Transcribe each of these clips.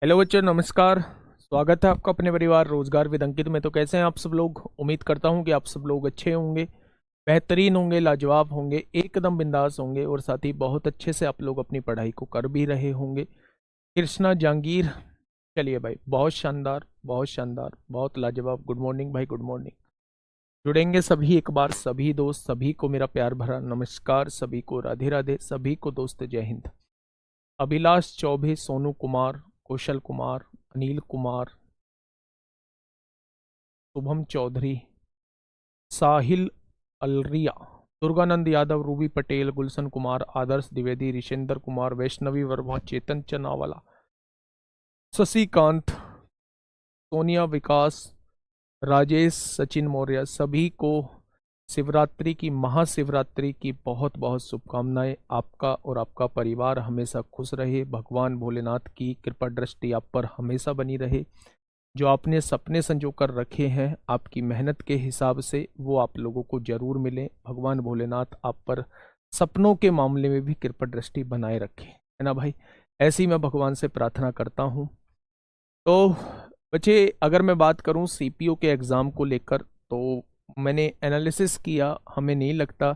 Hello बच्चों, नमस्कार। स्वागत है आपका अपने परिवार रोजगार विद अंकित में। तो कैसे हैं आप सब लोग? उम्मीद करता हूं कि आप सब लोग अच्छे होंगे, बेहतरीन होंगे, लाजवाब होंगे, एकदम बिंदास होंगे और साथ ही बहुत अच्छे से आप लोग अपनी पढ़ाई को कर भी रहे होंगे। कृष्णा जहांगीर, चलिए भाई, बहुत शानदार, बहुत शानदार, बहुत लाजवाब। गुड मॉर्निंग भाई, गुड मॉर्निंग। जुड़ेंगे सभी एक बार, सभी दोस्त, सभी को मेरा प्यार भरा नमस्कार, सभी को राधे राधे, सभी को दोस्त जय हिंद। अभिलाष चौबे, सोनू कुमार, कौशल कुमार, अनिल कुमार, शुभम चौधरी, साहिल अलरिया, दुर्गानंद यादव, रूबी पटेल, गुलशन कुमार, आदर्श द्विवेदी, ऋषेंद्र कुमार, वैष्णवी वर्मा, चेतन चनावाला, शशिकांत, सोनिया विकास, राजेश, सचिन मौर्य, सभी को शिवरात्रि की, महाशिवरात्रि की बहुत बहुत शुभकामनाएं। आपका और आपका परिवार हमेशा खुश रहे, भगवान भोलेनाथ की कृपा दृष्टि आप पर हमेशा बनी रहे। जो आपने सपने संजो कर रखे हैं आपकी मेहनत के हिसाब से, वो आप लोगों को जरूर मिले। भगवान भोलेनाथ आप पर सपनों के मामले में भी कृपा दृष्टि बनाए रखे, है ना भाई। ऐसी मैं भगवान से प्रार्थना करता हूँ। तो बच्चे, अगर मैं बात करूँ सीपीओ के एग्ज़ाम को लेकर, तो मैंने एनालिसिस किया, हमें नहीं लगता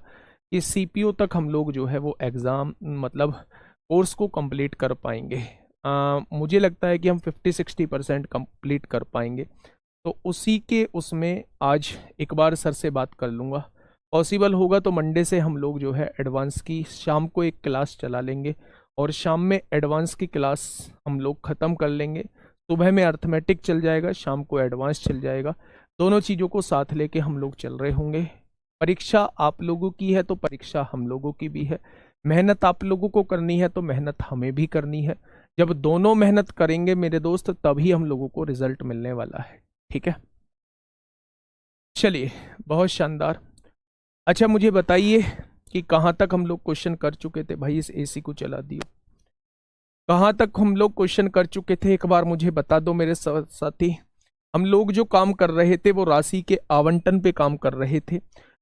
कि सीपीओ तक हम लोग जो है वो एग्ज़ाम मतलब कोर्स को कंप्लीट कर पाएंगे। मुझे लगता है कि हम 50-60% कंप्लीट कर पाएंगे। तो उसी के उसमें आज एक बार सर से बात कर लूँगा। पॉसिबल होगा तो मंडे से हम लोग जो है एडवांस की शाम को एक क्लास चला लेंगे और शाम में एडवांस की क्लास हम लोग ख़त्म कर लेंगे। सुबह में अर्थमेटिक चल जाएगा, शाम को एडवांस चल जाएगा। दोनों चीज़ों को साथ लेके हम लोग चल रहे होंगे। परीक्षा आप लोगों की है तो परीक्षा हम लोगों की भी है। मेहनत आप लोगों को करनी है तो मेहनत हमें भी करनी है। जब दोनों मेहनत करेंगे मेरे दोस्त, तभी हम लोगों को रिजल्ट मिलने वाला है। ठीक है, चलिए, बहुत शानदार। अच्छा, मुझे बताइए कि कहाँ तक हम लोग क्वेश्चन कर चुके थे। भाई, इस एसी को चला दियो। कहाँ तक हम लोग क्वेश्चन कर चुके थे, एक बार मुझे बता दो मेरे साथी। हम लोग जो काम कर रहे थे वो राशि के आवंटन पे काम कर रहे थे,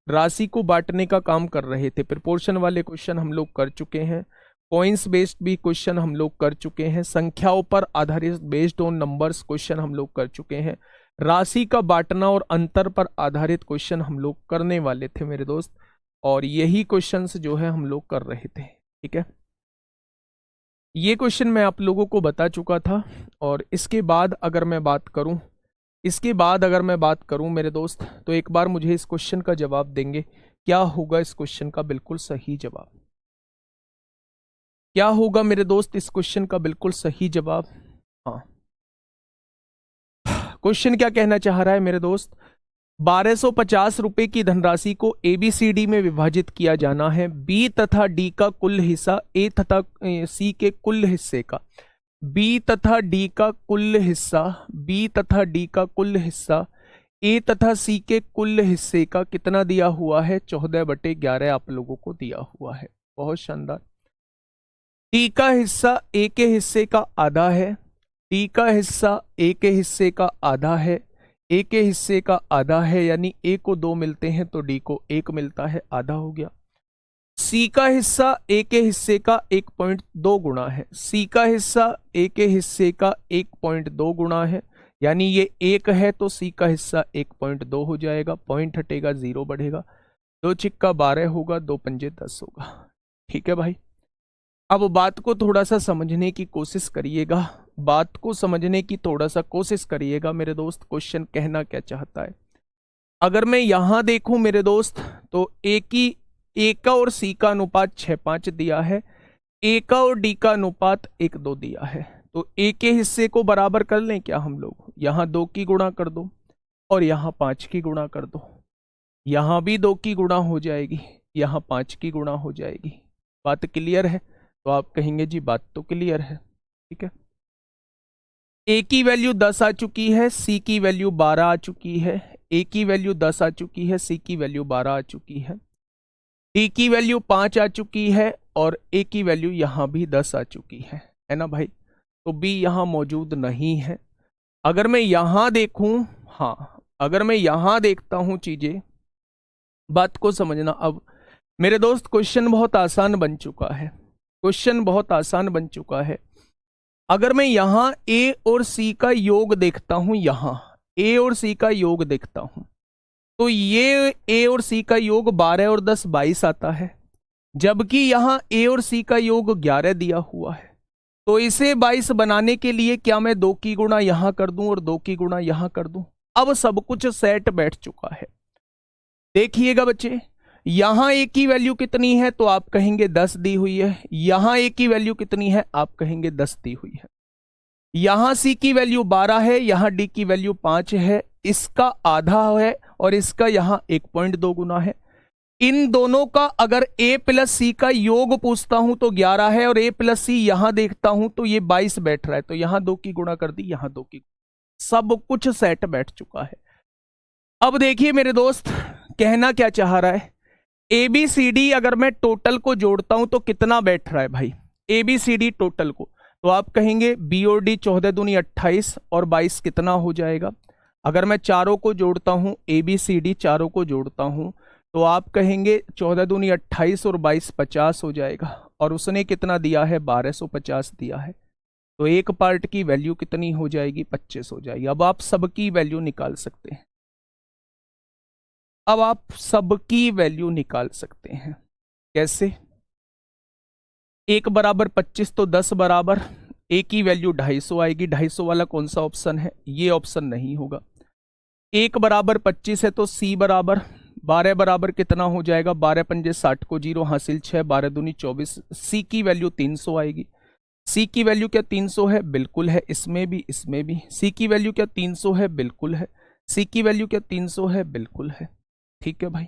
राशि को बांटने का काम कर रहे थे। प्रिपोर्शन वाले क्वेश्चन हम लोग कर चुके हैं, पॉइंट्स बेस्ड भी क्वेश्चन हम लोग कर चुके हैं, संख्याओं पर आधारित बेस्ड ऑन नंबर्स क्वेश्चन हम लोग कर चुके हैं, राशि का बांटना और अंतर पर आधारित क्वेश्चन हम लोग करने वाले थे मेरे दोस्त। और यही क्वेश्चंस जो है हम लोग कर रहे थे। ठीक है, ये क्वेश्चन मैं आप लोगों को बता चुका था। और इसके बाद अगर मैं बात करूं, मेरे दोस्त, तो एक बार मुझे इस क्वेश्चन का जवाब देंगे। क्या होगा इस क्वेश्चन का बिल्कुल सही जवाब? क्या होगा मेरे दोस्त इस क्वेश्चन का बिल्कुल सही जवाब? हाँ, क्वेश्चन क्या कहना चाह रहा है मेरे दोस्त? 1250 रुपए की धनराशि को एबीसीडी में विभाजित किया जाना है। बी तथा डी का कुल हिस्सा ए तथा सी के कुल हिस्से का, बी तथा डी का कुल हिस्सा, बी तथा डी का कुल हिस्सा ए तथा सी के कुल हिस्से का कितना दिया हुआ है? 14/11 आप लोगों को दिया हुआ है। बहुत शानदार। डी का हिस्सा ए के हिस्से का आधा है, डी का हिस्सा ए के हिस्से का आधा है, ए के हिस्से का आधा है, यानी ए को 2 मिलते हैं तो डी को 1 मिलता है, आधा हो गया। सी का हिस्सा ए के हिस्से का 1.2 गुना है, सी का हिस्सा ए के हिस्से का 1.2 गुना है, यानी ये 1 है तो सी का हिस्सा 1.2 हो जाएगा। पॉइंट हटेगा, 0 बढ़ेगा, 2 चिक्का 12 होगा, 2 पंजे 10 होगा। ठीक है भाई, अब बात को थोड़ा सा समझने की कोशिश करिएगा, बात को समझने की थोड़ा सा कोशिश करिएगा मेरे दोस्त। क्वेश्चन कहना क्या चाहता है? अगर मैं यहां देखूं मेरे दोस्त, तो ए का और सी का अनुपात 6:5 दिया है, ए का और डी का अनुपात 1:2 दिया है। तो ए के हिस्से को बराबर कर लें क्या हम लोग? यहां 2 की गुणा कर दो और यहां 5 की गुणा कर दो, यहां भी 2 की गुणा हो जाएगी, यहां 5 की गुणा हो जाएगी। बात क्लियर है? तो आप कहेंगे जी बात तो क्लियर है। ठीक है, ए की वैल्यू 10 आ चुकी है, सी की वैल्यू 12 आ चुकी है, ए की वैल्यू 10 आ चुकी है, सी की वैल्यू 12 आ चुकी है, डी की वैल्यू 5 आ चुकी है और ए की वैल्यू यहां भी 10 आ चुकी है ना भाई। तो बी यहां मौजूद नहीं है। अगर मैं यहां देखूं, हाँ, अगर मैं यहां देखता हूं चीजें, बात को समझना। अब मेरे दोस्त, क्वेश्चन बहुत आसान बन चुका है, क्वेश्चन बहुत आसान बन चुका है। अगर मैं यहां ए और सी का योग देखता हूं, यहां ए और सी का योग देखता हूं, तो ये ए और सी का योग 12 और 10 22 आता है, जबकि यहां ए और सी का योग 11 दिया हुआ है। तो इसे 22 बनाने के लिए क्या मैं 2 की गुणा यहां कर दूं और 2 की गुणा यहां कर दूं? अब सब कुछ सेट बैठ चुका है। देखिएगा बच्चे, यहां ए की वैल्यू कितनी है तो आप कहेंगे 10 दी हुई है, यहां ए की वैल्यू कितनी है आप कहेंगे 10 दी हुई है, यहां सी की वैल्यू 12 है, यहां डी की वैल्यू 5 है, इसका आधा है और इसका यहां 1.2 गुना है। इन दोनों का अगर a प्लस सी का योग पूछता हूं तो 11 है, और a प्लस सी यहां देखता हूं तो ये 22 बैठ रहा है, तो यहां 2 की गुणा कर दी, यहां 2 की, सब कुछ सेट बैठ चुका है। अब देखिए मेरे दोस्त, कहना क्या चाह रहा है, ए बी सी डी अगर मैं टोटल को जोड़ता हूं तो कितना बैठ रहा है भाई, A B C D total को, तो आप कहेंगे बी और डी 14 दूनी 28 और 22 कितना हो जाएगा। अगर मैं चारों को जोड़ता हूं, ए बी सी डी चारों को जोड़ता हूं, तो आप कहेंगे 14 दूनी 28 और 22 50 हो जाएगा, और उसने कितना दिया है 1250 दिया है, तो एक पार्ट की वैल्यू कितनी हो जाएगी 25 हो जाएगी। अब आप सबकी वैल्यू निकाल सकते हैं, अब आप सबकी वैल्यू निकाल सकते हैं। कैसे? 1 बराबर 25 तो 10 बराबर, ए की वैल्यू 250 आएगी, 250 वाला कौन सा ऑप्शन है, ये ऑप्शन नहीं होगा। 1 बराबर 25 है तो सी बराबर 12 बराबर कितना हो जाएगा, 12 पंजे 60 को 0 हासिल 6, 12 दूनी 24, सी की वैल्यू 300 आएगी। सी की वैल्यू क्या 300 है, बिल्कुल है, इसमें भी इसमें भी। सी की वैल्यू क्या 300 है, बिल्कुल है। सी की वैल्यू क्या 300 है, बिल्कुल है। ठीक है भाई,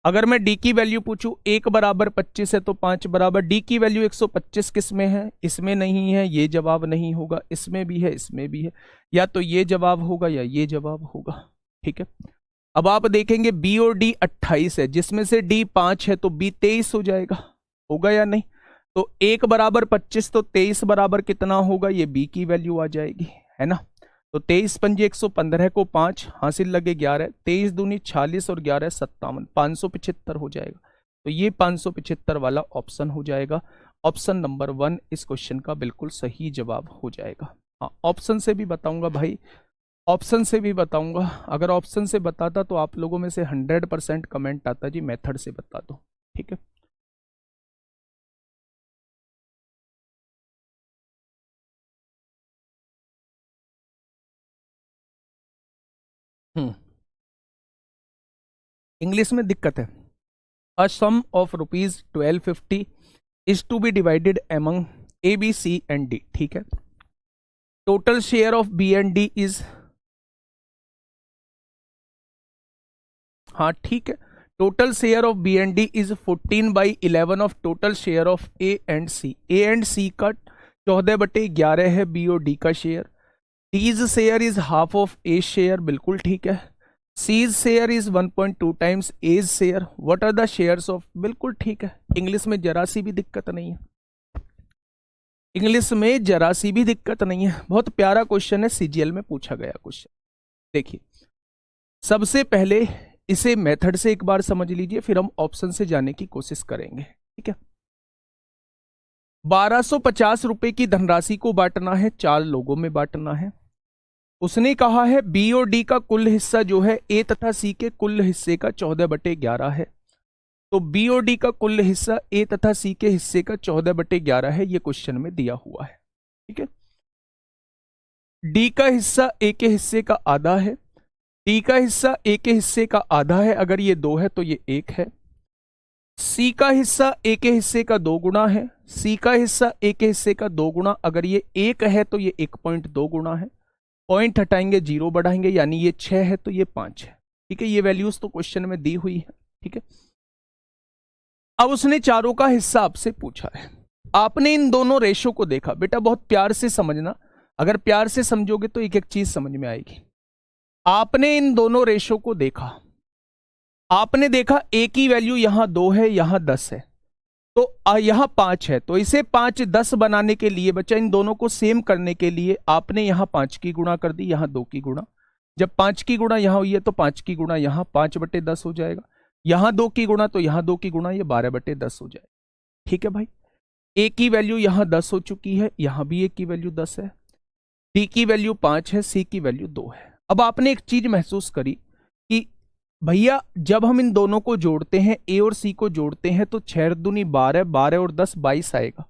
अगर मैं डी की वैल्यू पूछूं, 1 बराबर 25 है तो 5 बराबर, डी की वैल्यू 125 किस में है, इसमें नहीं है, ये जवाब नहीं होगा, इसमें भी है, इसमें भी है, या तो ये जवाब होगा या ये जवाब होगा। ठीक है, अब आप देखेंगे बी और डी 28 है, जिसमें से डी 5 है तो बी 23 हो जाएगा, होगा या नहीं। तो 1 बराबर 25 तो 23 बराबर कितना होगा, ये बी की वैल्यू आ जाएगी, है ना। तो 23 पंजे 115 को 5 हासिल लगे 11, 23 दूनी 46 और 11 57, 575 हो जाएगा। तो ये 575 वाला ऑप्शन हो जाएगा। ऑप्शन नंबर 1 इस क्वेश्चन का बिल्कुल सही जवाब हो जाएगा। हाँ, ऑप्शन से भी बताऊंगा भाई, ऑप्शन से भी बताऊंगा। अगर ऑप्शन से बताता तो आप लोगों में से 100% कमेंट आता जी मेथड से बता दो। ठीक है, इंग्लिश में दिक्कत है। A sum of rupees 1250 is to be divided among A B C and D. ठीक है, total share of B and D is, हाँ ठीक है, total share of B and D is 14/11 of total share of A and C. A and C का 14/11 है B और D का शेयर। D's share is half of A share, बिल्कुल ठीक है। C's share is 1.2 times as share. What are the shares of, बिल्कुल ठीक है। इंग्लिश में जरा सी भी दिक्कत नहीं है, इंग्लिश में जरा सी भी दिक्कत नहीं है। बहुत प्यारा क्वेश्चन है, सीजीएल में पूछा गया क्वेश्चन। देखिए, सबसे पहले इसे मेथड से एक बार समझ लीजिए, फिर हम ऑप्शन से जाने की कोशिश करेंगे। ठीक है, 1250 रुपए की धनराशि को बांटना है, 4 लोगों में बांटना है। उसने कहा है बी और डी का कुल हिस्सा जो है ए तथा सी के कुल हिस्से का 14/11 है। तो बी और डी का कुल हिस्सा ए तथा सी के हिस्से का 14/11 है, ये क्वेश्चन में दिया हुआ है। ठीक है, डी का हिस्सा ए के हिस्से का आधा है, डी का हिस्सा ए के हिस्से का आधा है, अगर ये 2 है तो ये 1 है। सी का हिस्सा ए के हिस्से का 2 गुना है, सी का हिस्सा ए के हिस्से का 2 गुना, अगर ये 1 है तो ये 1.2 गुना है। पॉइंट हटाएंगे 0 बढ़ाएंगे, यानी ये 6 है तो ये 5 है। ठीक है, ये वैल्यूज तो क्वेश्चन में दी हुई है। ठीक है, अब उसने चारों का हिस्सा आपसे पूछा है। आपने इन दोनों रेशो को देखा, बेटा बहुत प्यार से समझना, अगर प्यार से समझोगे तो एक एक चीज समझ में आएगी। आपने इन दोनों रेशो को देखा, आपने देखा ए की वैल्यू यहां 2 है, यहां 10 है, तो यहां 5 है, तो इसे 5 10 बनाने के लिए बच्चा, इन दोनों को सेम करने के लिए आपने यहां 5 की गुणा कर दी, यहां 2 की गुणा। जब 5 की गुणा यहां हुई है तो 5 की गुणा यहां 5/10 हो जाएगा, यहां 2 की गुणा तो यहां 2 की गुणा, ये 12/10 हो जाएगा। ठीक है भाई, ए की वैल्यू यहां 10 हो चुकी है, यहां भी ए की वैल्यू 10 है, डी की वैल्यू 5 है, सी की वैल्यू 2 है। अब आपने एक चीज महसूस करी कि भैया जब हम इन दोनों को जोड़ते हैं, ए और सी को जोड़ते हैं, तो 6 दूनी 12, 12 और 10 22 आएगा,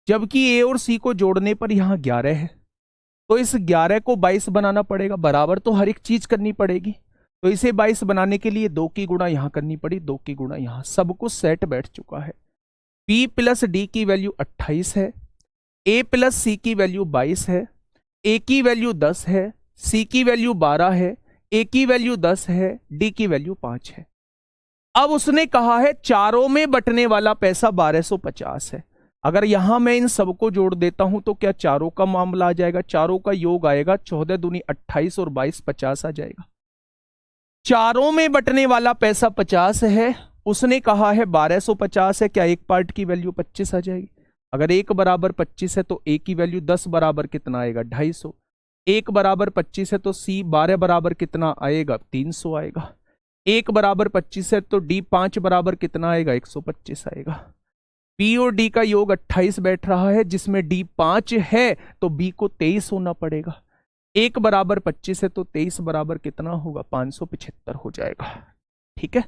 जबकि ए और सी को जोड़ने पर यहां 11 है। तो इस 11 को 22 बनाना पड़ेगा, बराबर तो हर एक चीज करनी पड़ेगी। तो इसे 22 बनाने के लिए 2 की गुणा यहां करनी पड़ी, 2 की गुणा यहां, सब कुछ सेट बैठ चुका है। P प्लस डी की वैल्यू 28 है, A प्लस सी की वैल्यू 22 है, A की वैल्यू 10 है, C की वैल्यू 12 है, A की वैल्यू 10 है, D की वैल्यू 5 है। अब उसने कहा है चारों में बटने वाला पैसा 1250 है। अगर यहां मैं इन सबको जोड़ देता हूं तो क्या चारों का मामला आ जाएगा, चारों का योग आएगा, 14 दूनी 28 और 22 50 आ जाएगा। चारों में बटने वाला पैसा 50 है, उसने कहा है 1250 है, क्या एक पार्ट की वैल्यू 25 आ जाएगी। अगर एक बराबर 25 है तो ए की वैल्यू 10 बराबर कितना आएगा, 250। एक बराबर 25 है तो सी 12 बराबर कितना आएगा, 300 आएगा। एक बराबर 25 है तो डी 5 बराबर कितना आएगा, 125 आएगा। बी और डी का योग 28 बैठ रहा है, जिसमें डी 5 है तो बी को 23 होना पड़ेगा। एक बराबर 25 है तो 23 बराबर कितना होगा, 575 हो जाएगा। ठीक है,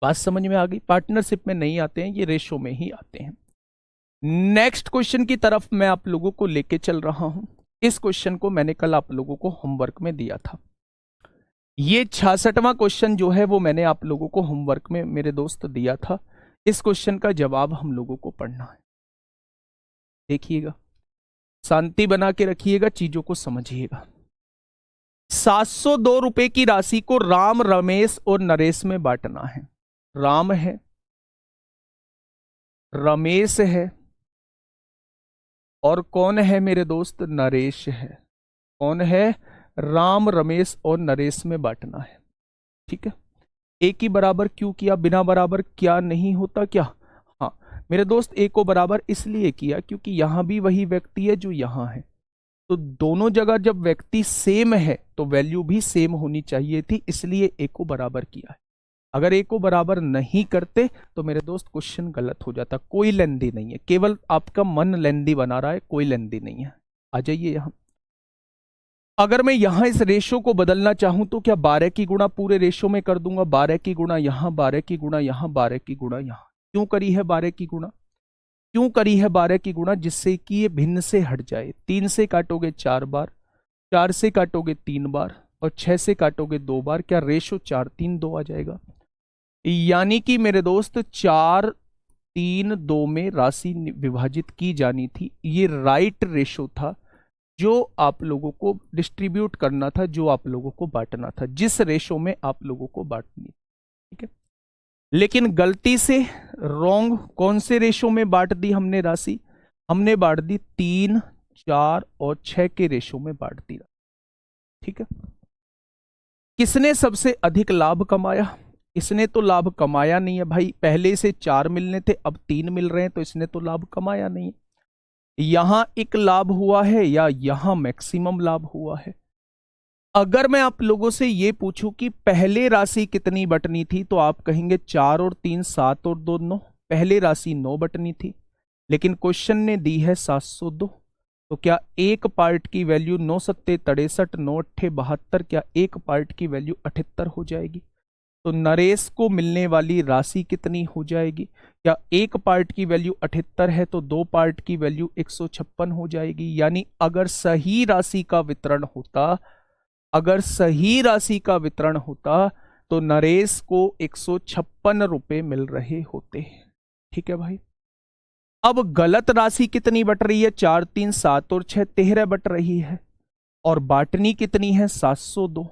बात समझ में आ गई। पार्टनरशिप में नहीं आते हैं, ये रेशो में ही आते हैं। नेक्स्ट क्वेश्चन की तरफ मैं आप लोगों को लेके चल रहा हूं। इस क्वेश्चन को मैंने कल आप लोगों को होमवर्क में दिया था। ये 66वां क्वेश्चन जो है वो मैंने आप लोगों को होमवर्क में मेरे दोस्त दिया था। इस क्वेश्चन का जवाब हम लोगों को पढ़ना है। देखिएगा, शांति बना के रखिएगा, चीजों को समझिएगा। 702 रुपए की राशि को राम, रमेश और नरेश में बांटना है। राम है, रमेश है, और कौन है मेरे दोस्त, नरेश है। कौन है, राम, रमेश और नरेश में बांटना है। ठीक है, ए की बराबर क्यों किया, बिना बराबर क्या नहीं होता क्या। हाँ मेरे दोस्त, ए को बराबर इसलिए किया क्योंकि यहां भी वही व्यक्ति है जो यहां है, तो दोनों जगह जब व्यक्ति सेम है तो वैल्यू भी सेम होनी चाहिए थी, इसलिए ए को बराबर किया है। अगर ए को बराबर नहीं करते तो मेरे दोस्त क्वेश्चन गलत हो जाता। कोई लेंदी नहीं है, केवल आपका मन लेंदी बना रहा है, कोई लेंदी नहीं है। आ जाइए यहां। अगर मैं यहां इस रेशो को बदलना चाहूं तो क्या 12 की गुणा पूरे रेशो में कर दूंगा, 12 की गुणा यहां, 12 की गुणा यहां, 12 की गुणा यहां। क्यों करी है 12 की गुणा, क्यों करी है 12 की गुणा, जिससे कि ये भिन्न से हट जाए। 3 से काटोगे 4 बार, 4 से काटोगे 3 बार, और 6 से काटोगे 2 बार, क्या रेशो 4 3 2 आ जाएगा। यानी कि मेरे दोस्त 4 3 2 में राशि विभाजित की जानी थी। ये राइट रेशो था जो आप लोगों को डिस्ट्रीब्यूट करना था, जो आप लोगों को बांटना था, जिस रेशो में आप लोगों को बांटनी। ठीक है, लेकिन गलती से रॉन्ग कौन से रेशो में बांट दी हमने राशि, हमने बांट दी 3 4 और 6 के रेशो में बांट दी। ठीक है, किसने सबसे अधिक लाभ कमाया, इसने तो लाभ कमाया नहीं है भाई। पहले से 4 मिलने थे, अब 3 मिल रहे हैं, तो इसने तो लाभ कमाया नहीं है। यहां एक लाभ हुआ है या यहां मैक्सिमम लाभ हुआ है। अगर मैं आप लोगों से यह पूछूं कि पहले राशि कितनी बटनी थी, तो आप कहेंगे 4 और 3 7 और 2 9। पहले राशि 9 बटनी थी, लेकिन क्वेश्चन ने दी है 702। तो क्या एक पार्ट की वैल्यू 9 सत्ते 63, 9 अट्ठे 72, क्या एक पार्ट की वैल्यू 78 हो जाएगी। तो नरेश को मिलने वाली राशि कितनी हो जाएगी, क्या एक पार्ट की वैल्यू 78 है तो 2 पार्ट की वैल्यू 156 हो जाएगी। यानी अगर सही राशि का वितरण होता, अगर सही राशि का वितरण होता तो नरेश को 156 रुपए मिल रहे होते। ठीक है भाई, अब गलत राशि कितनी बट रही है, 4 3 7 और 6 13 बट रही है, और बांटनी कितनी है 702।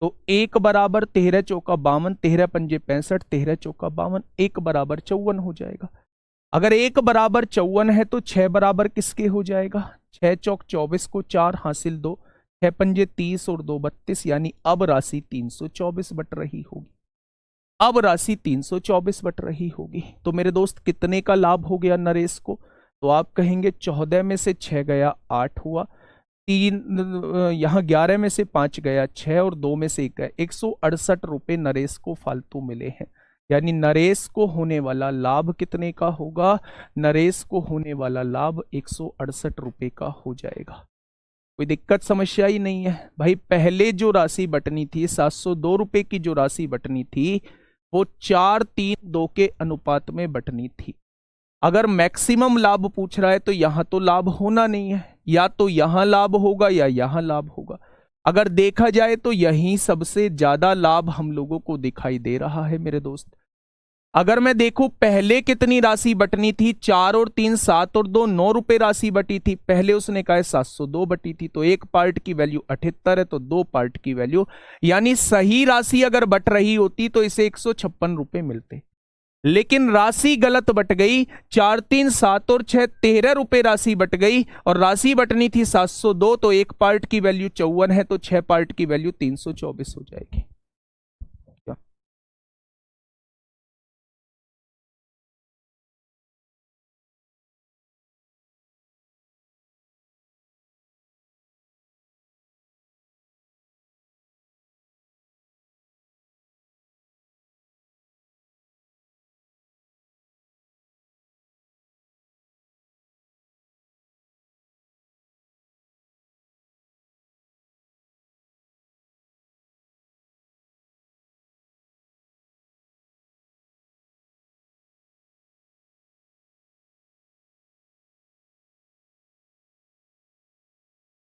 तो एक बराबर 13 चौका 52, 13 पंजे 65, 13 चौका 52, एक बराबर 54 हो जाएगा। अगर एक बराबर 54 है तो 6 बराबर किसके हो जाएगा, 6 चौक 24 को 4 हासिल 2, 6 पंजे 30 और 2 32, यानी अब राशि 324 बट रही होगी। अब राशि 324 बट रही होगी। तो मेरे दोस्त कितने का लाभ हो गया नरेश को, तो आप कहेंगे 14 में से 6 गया 8 हुआ, 3 यहाँ 11 में से 5 गया 6 और 2 में से 1 गया, 168 रुपए नरेश को फालतू मिले हैं। यानी नरेश को होने वाला लाभ कितने का होगा? नरेश को होने वाला लाभ 168 रुपए का हो जाएगा। कोई दिक्कत समस्या ही नहीं है भाई। पहले जो राशि बटनी थी 702 रुपए की, जो राशि बटनी थी वो 4-3-2 के अनुपात में बटनी थी। अगर मैक्सिमम लाभ पूछ रहा है तो यहां तो लाभ होना नहीं है, या तो यहां लाभ होगा या यहां लाभ होगा। अगर देखा जाए तो यही सबसे ज्यादा लाभ हम लोगों को दिखाई दे रहा है मेरे दोस्त। अगर मैं देखूं पहले कितनी राशि बटनी थी, 4 और 3 7 और 2 9 रुपए राशि बटी थी। पहले उसने कहा 702 बटी थी, तो एक पार्ट की वैल्यू 78 है, तो दो पार्ट की वैल्यू, यानी सही राशि अगर बट रही होती तो इसे 156 रुपए मिलते। लेकिन राशि गलत बट गई, 4 3 7 और 6 13 रुपए राशि बट गई, और राशि बटनी थी 702, तो एक पार्ट की वैल्यू 54 है, तो 6 पार्ट की वैल्यू 324 हो जाएगी।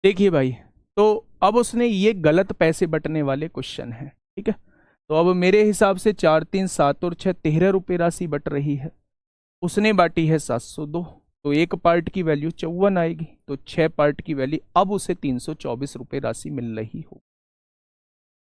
देखिए भाई, तो अब उसने ये गलत पैसे बटने वाले क्वेश्चन है, ठीक है। तो अब मेरे हिसाब से 4 3 7 और 6 13 रुपए राशि बट रही है, उसने बांटी है 702, तो एक पार्ट की वैल्यू 54 आएगी, तो 6 पार्ट की वैल्यू अब उसे 324 रुपए राशि मिल रही हो,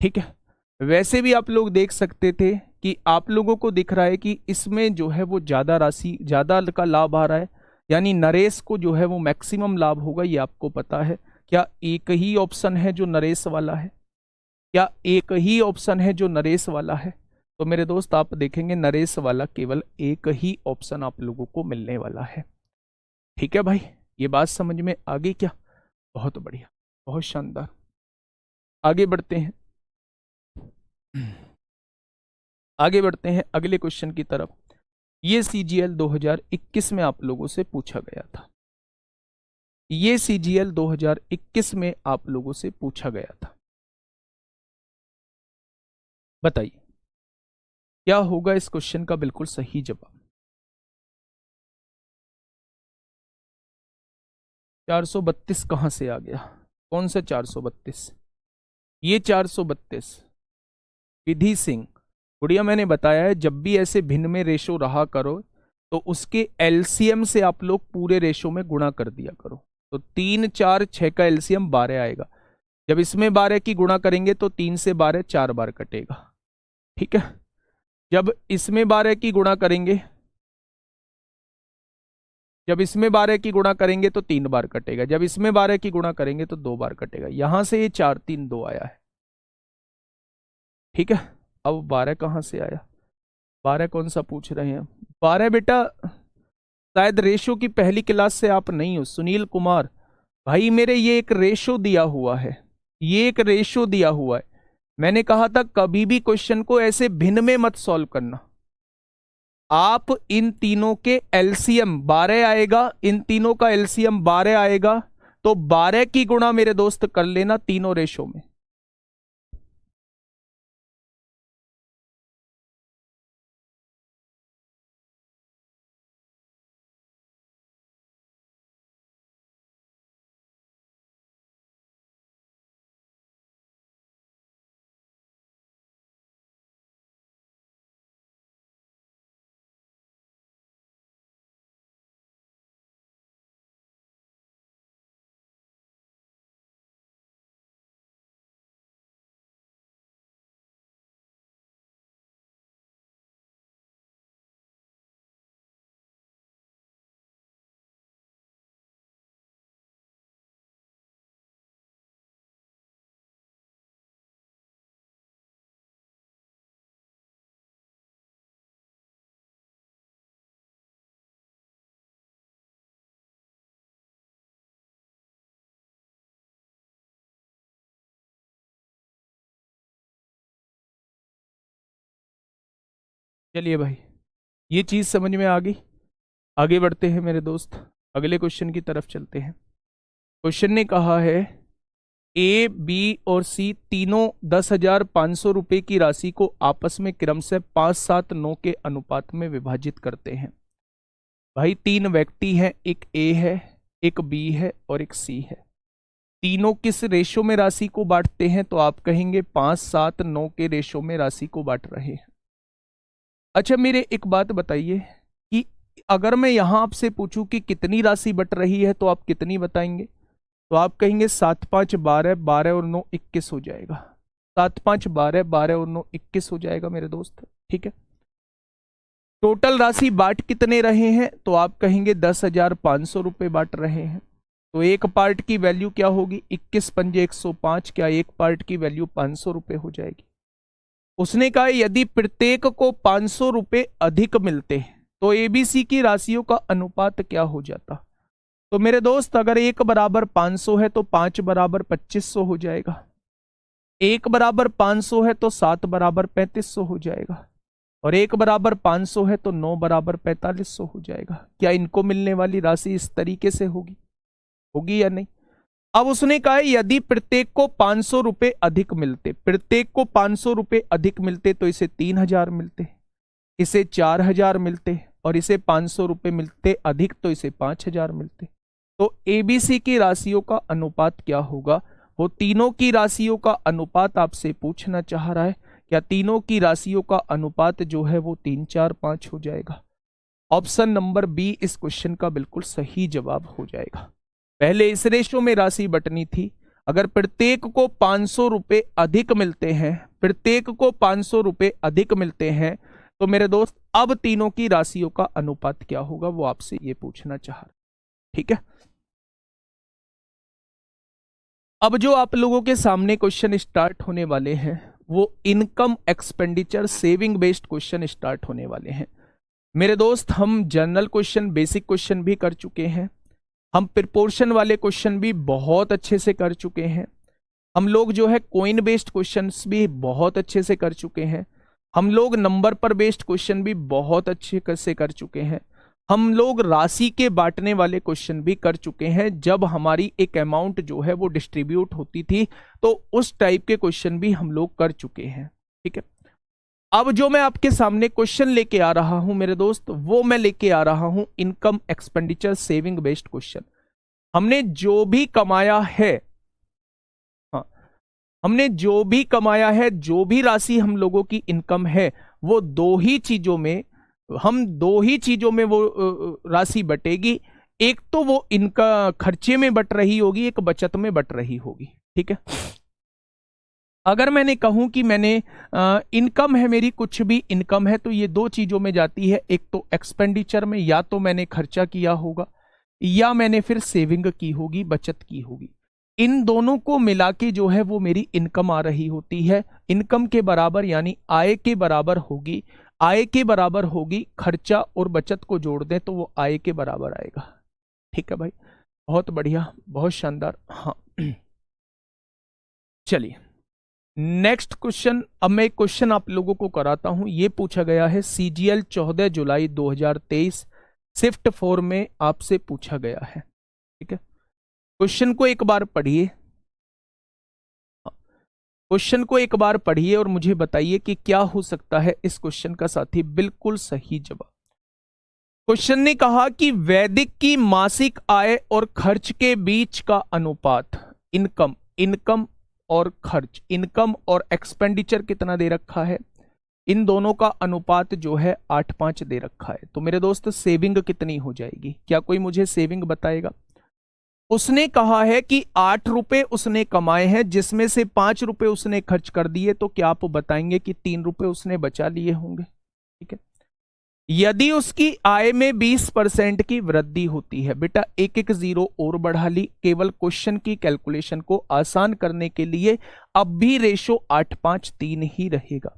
ठीक है। वैसे भी आप लोग देख सकते थे कि आप लोगों को दिख रहा है कि इसमें जो है वो ज्यादा राशि, ज्यादा का लाभ आ रहा है, यानी नरेश को जो है वो मैक्सिमम लाभ होगा, ये आपको पता है। क्या एक ही ऑप्शन है जो नरेश वाला है? क्या एक ही ऑप्शन है जो नरेश वाला है? तो मेरे दोस्त आप देखेंगे नरेश वाला केवल एक ही ऑप्शन आप लोगों को मिलने वाला है, ठीक है भाई। ये बात समझ में आ गई क्या? बहुत बढ़िया, बहुत शानदार। आगे बढ़ते हैं, आगे बढ़ते हैं अगले क्वेश्चन की तरफ। ये सीजीएल 2021 में आप लोगों से पूछा गया था, ये सीजीएल 2021 में आप लोगों से पूछा गया था। बताइए क्या होगा इस क्वेश्चन का बिल्कुल सही जवाब? 432 कहां से आ गया? कौन सा 432? ये 432 विधि सिंह, गुड़िया मैंने बताया है जब भी ऐसे भिन्न में रेशो रहा करो तो उसके एलसीएम से आप लोग पूरे रेशो में गुणा कर दिया करो। तो 3 4 6 का एलसीएम 12 आएगा। जब इसमें 12 की गुणा करेंगे तो 3 से 12 4 बार कटेगा, ठीक है। जब इसमें 12 की गुणा करेंगे, जब इसमें 12 की गुणा करेंगे तो 3 बार कटेगा, जब इसमें 12 की गुणा करेंगे तो 2 बार कटेगा। यहां से ये 4 3 2 आया है, ठीक है। अब 12 कहां से आया? 12 कौन सा पूछ रहे हैं? 12 बेटा शायद रेशो की पहली क्लास से आप नहीं हो सुनील कुमार भाई। मेरे ये एक रेशो दिया हुआ है, ये एक रेशो दिया हुआ है। मैंने कहा था कभी भी क्वेश्चन को ऐसे भिन्न में मत सॉल्व करना। आप इन तीनों के एलसीएम 12 आएगा, इन तीनों का एलसीएम 12 आएगा, तो 12 की गुणा मेरे दोस्त कर लेना तीनों रेशो में। चलिए भाई, ये चीज समझ में आ गई। आगे बढ़ते हैं मेरे दोस्त, अगले क्वेश्चन की तरफ चलते हैं। क्वेश्चन ने कहा है ए, बी और सी तीनों 10,500 रुपए की राशि को आपस में क्रम से 5-7-9 के अनुपात में विभाजित करते हैं। भाई तीन व्यक्ति हैं, एक ए है, एक बी है और एक सी है। तीनों किस रेशो में राशि को बांटते हैं? तो आप कहेंगे 5-7-9 के रेशो में राशि को बांट रहे हैं। अच्छा मेरे एक बात बताइए कि अगर मैं यहां आपसे पूछूं कि कितनी राशि बट रही है तो आप कितनी बताएंगे? तो आप कहेंगे 7-5-12, 12 और 9 21 हो जाएगा। 7-5-12, 12 और 9 21 हो जाएगा मेरे दोस्त। ठीक है, टोटल राशि बांट कितने रहे हैं? तो आप कहेंगे 10,500 रुपए बांट रहे हैं। तो एक पार्ट की वैल्यू क्या होगी? 21×5 क्या एक पार्ट की वैल्यू 500 रुपए हो जाएगी। उसने कहा यदि प्रत्येक को 500 रुपए अधिक मिलते तो एबीसी की राशियों का अनुपात क्या हो जाता? तो मेरे दोस्त अगर एक बराबर 500 है तो 5 बराबर 2500 हो जाएगा। एक बराबर 500 है तो 7 बराबर 3500 हो जाएगा। और एक बराबर 500 है तो 9 बराबर 4500 हो जाएगा। क्या इनको मिलने वाली राशि इस तरीके से होगी? होगी या नहीं? अब उसने कहा यदि प्रत्येक को 500 रुपए अधिक मिलते, प्रत्येक को 500 रुपए अधिक मिलते तो इसे 3,000 मिलते, इसे 4,000 मिलते और इसे 500 रुपए मिलते अधिक तो इसे 5,000 मिलते। तो एबीसी की राशियों का अनुपात क्या होगा? वो तीनों की राशियों का अनुपात आपसे पूछना चाह रहा है। क्या तीनों की राशियों का अनुपात जो है वो 3, 4, 5 हो जाएगा? ऑप्शन नंबर बी इस क्वेश्चन का बिल्कुल सही जवाब हो जाएगा। पहले इस रेशो में राशि बटनी थी। अगर प्रत्येक को 500 रुपए अधिक मिलते हैं, प्रत्येक को 500 रुपए अधिक मिलते हैं तो मेरे दोस्त अब तीनों की राशियों का अनुपात क्या होगा वो आपसे ये पूछना चाह रहा। ठीक है, अब जो आप लोगों के सामने क्वेश्चन स्टार्ट होने वाले हैं वो income expenditure saving based question start होने वाले हैं मेरे दोस्त। हम जनरल क्वेश्चन, बेसिक क्वेश्चन भी कर चुके हैं, हम प्रिपोर्शन वाले क्वेश्चन भी बहुत अच्छे से कर चुके हैं, हम लोग जो है कोइन बेस्ड क्वेश्चंस भी बहुत अच्छे से कर चुके हैं, हम लोग नंबर पर बेस्ड क्वेश्चन भी बहुत अच्छे से कर चुके हैं, हम लोग राशि के बांटने वाले क्वेश्चन भी कर चुके हैं। जब हमारी एक अमाउंट जो है वो डिस्ट्रीब्यूट होती थी तो उस टाइप के क्वेश्चन भी हम लोग कर चुके हैं। ठीक है, अब जो मैं आपके सामने क्वेश्चन लेके आ रहा हूं मेरे दोस्त, वो मैं लेके आ रहा हूं income expenditure saving based question. हमने जो भी कमाया है, हाँ, हमने जो भी कमाया है, जो भी राशि हम लोगों की इनकम है, वो दो ही चीजों में वो राशि बटेगी। एक तो वो इनका खर्चे में बट रही होगी, एक बचत में बट रही होगी। ठीक है, अगर मैंने कहूं कि मैंने इनकम है मेरी, कुछ भी इनकम है, तो ये दो चीजों में जाती है। एक तो एक्सपेंडिचर में, या तो मैंने खर्चा किया होगा या मैंने फिर सेविंग की होगी, बचत की होगी। इन दोनों को मिला के जो है वो मेरी इनकम आ रही होती है। इनकम के बराबर यानी आय के बराबर होगी, आय के बराबर होगी, खर्चा और बचत को जोड़ दें तो वो आय के बराबर आएगा। ठीक है भाई, बहुत बढ़िया, बहुत शानदार। हाँ चलिए नेक्स्ट क्वेश्चन। अब मैं एक क्वेश्चन आप लोगों को कराता हूं। ये पूछा गया है सीजीएल 14 जुलाई 2023 शिफ्ट 4 में आपसे पूछा गया है। ठीक है, क्वेश्चन को एक बार पढ़िए, क्वेश्चन को एक बार पढ़िए और मुझे बताइए कि क्या हो सकता है इस क्वेश्चन का साथी बिल्कुल सही जवाब। क्वेश्चन ने कहा कि वैदिक की मासिक आय और खर्च के बीच का अनुपात, इनकम और खर्च, इनकम और एक्सपेंडिचर कितना दे रखा है? इन दोनों का अनुपात जो है 8:5 दे रखा है। तो मेरे दोस्त सेविंग कितनी हो जाएगी? क्या कोई मुझे सेविंग बताएगा? उसने कहा है कि 8 रुपए उसने कमाए हैं जिसमें से 5 रुपए उसने खर्च कर दिए, तो क्या आप बताएंगे कि 3 रुपए उसने बचा लिए होंगे? ठीक है, यदि उसकी आय में 20% की वृद्धि होती है, बेटा एक एक जीरो और बढ़ा ली केवल क्वेश्चन की कैलकुलेशन को आसान करने के लिए, अब भी रेशो 8:5:3 ही रहेगा।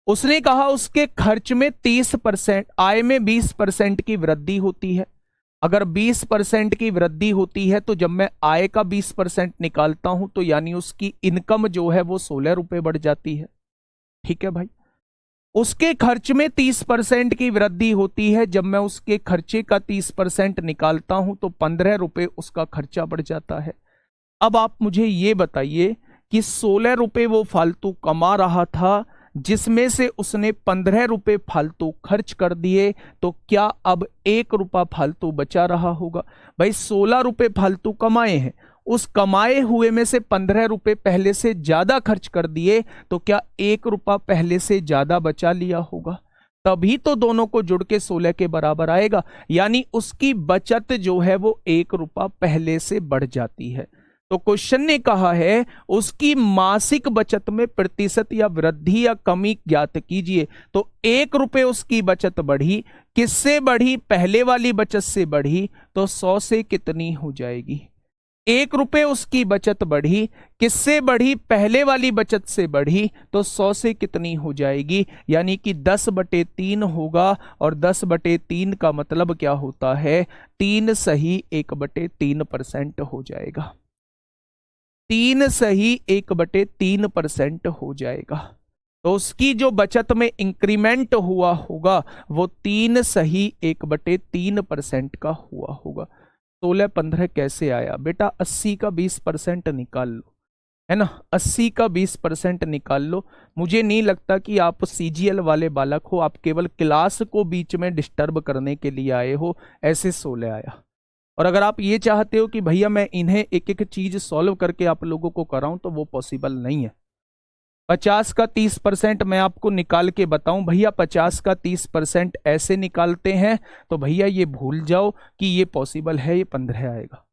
उसने कहा उसके खर्च में 30%, आय में 20% की वृद्धि होती है। अगर 20% की वृद्धि होती है तो जब मैं आय का 20% निकालता हूं तो यानी उसकी इनकम जो है वो 16 रुपए बढ़ जाती है। ठीक है भाई, उसके खर्च में 30% की वृद्धि होती है। जब मैं उसके खर्चे का 30% निकालता हूं तो 15 रुपए उसका खर्चा बढ़ जाता है। अब आप मुझे ये बताइए कि 16 रुपए वो फालतू कमा रहा था, जिसमें से उसने 15 रुपए फालतू खर्च कर दिए, तो क्या अब 1 रुपया फालतू बचा रहा होगा? भाई 16 रुपए फालतू कमाए हैं, उस कमाए हुए में से 15 रुपए पहले से ज्यादा खर्च कर दिए, तो क्या 1 रुपया पहले से ज्यादा बचा लिया होगा? तभी तो दोनों को जुड़ के 16 के बराबर आएगा। यानी उसकी बचत जो है वो 1 रुपया पहले से बढ़ जाती है। तो क्वेश्चन ने कहा है उसकी मासिक बचत में प्रतिशत या वृद्धि या कमी ज्ञात कीजिए। तो 1 रुपए उसकी बचत बढ़ी, किससे बढ़ी? पहले वाली बचत से बढ़ी, तो 100 से कितनी हो जाएगी? 1 रुपए उसकी बचत बढ़ी, किससे बढ़ी? पहले वाली बचत से बढ़ी, तो 100 से कितनी हो जाएगी? यानी कि 10/3 होगा। और 10/3 का मतलब क्या होता है? 3 सही 1/3% हो जाएगा। 3 सही 1/3% हो जाएगा। तो उसकी जो बचत में इंक्रीमेंट हुआ होगा वो 3 सही 1/3% का हुआ होगा। 16-15 कैसे आया बेटा? 80 का 20% निकाल लो, है ना? 80 का 20% निकाल लो। मुझे नहीं लगता कि आप सीजीएल वाले बालक हो, आप केवल क्लास को बीच में डिस्टर्ब करने के लिए आए हो, ऐसे 16 आया। और अगर आप ये चाहते हो कि भैया मैं इन्हें एक एक चीज सॉल्व करके आप लोगों को कराऊं, तो वो पॉसिबल नहीं है। 50 का 30% मैं आपको निकाल के बताऊं भैया, 50 का 30% ऐसे निकालते हैं, तो भैया ये भूल जाओ कि ये पॉसिबल है, ये 15 आएगा।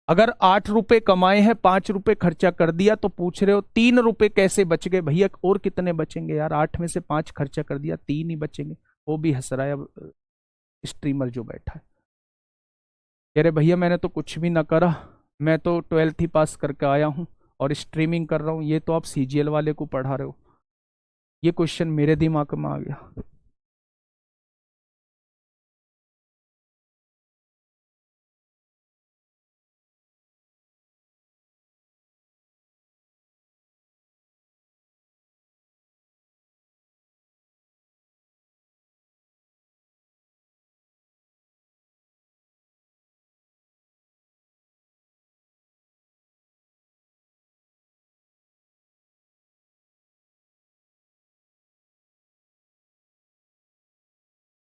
अगर 8 रुपए कमाए हैं, 5 रुपए खर्चा कर दिया, तो पूछ रहे हो 3 रुपए कैसे बच गए? भैया और कितने बचेंगे यार? 8 में से 5 खर्चा कर दिया, 3 ही बचेंगे। वो भी हंस रहा है अब स्ट्रीमर जो बैठा है, कह रहे भैया मैंने तो कुछ भी ना करा, मैं तो 12th ही पास करके आया हूँ और स्ट्रीमिंग कर रहा हूँ, ये तो आप सीजीएल वाले को पढ़ा रहे हो। ये क्वेश्चन मेरे दिमाग में आ गया।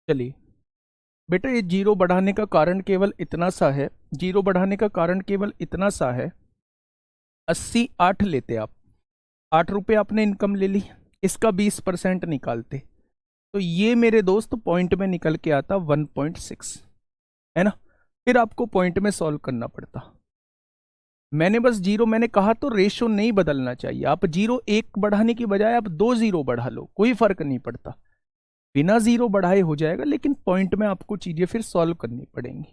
चलिए बेटा, ये जीरो बढ़ाने का कारण केवल इतना सा है, जीरो बढ़ाने का कारण केवल इतना सा है, 88 लेते आप, 8 रुपए आपने इनकम ले ली, इसका 20% निकालते, तो ये मेरे दोस्त पॉइंट में निकल के आता 1.6, है ना? फिर आपको पॉइंट में सॉल्व करना पड़ता। मैंने बस जीरो, मैंने कहा तो रेशो नहीं बदलना चाहिए। आप जीरो 1 बढ़ाने की बजाय आप 2 जीरो बढ़ा लो, कोई फर्क नहीं पड़ता, बिना जीरो बढ़ाए हो जाएगा। लेकिन पॉइंट में आपको चीजें फिर सॉल्व करनी पड़ेंगी।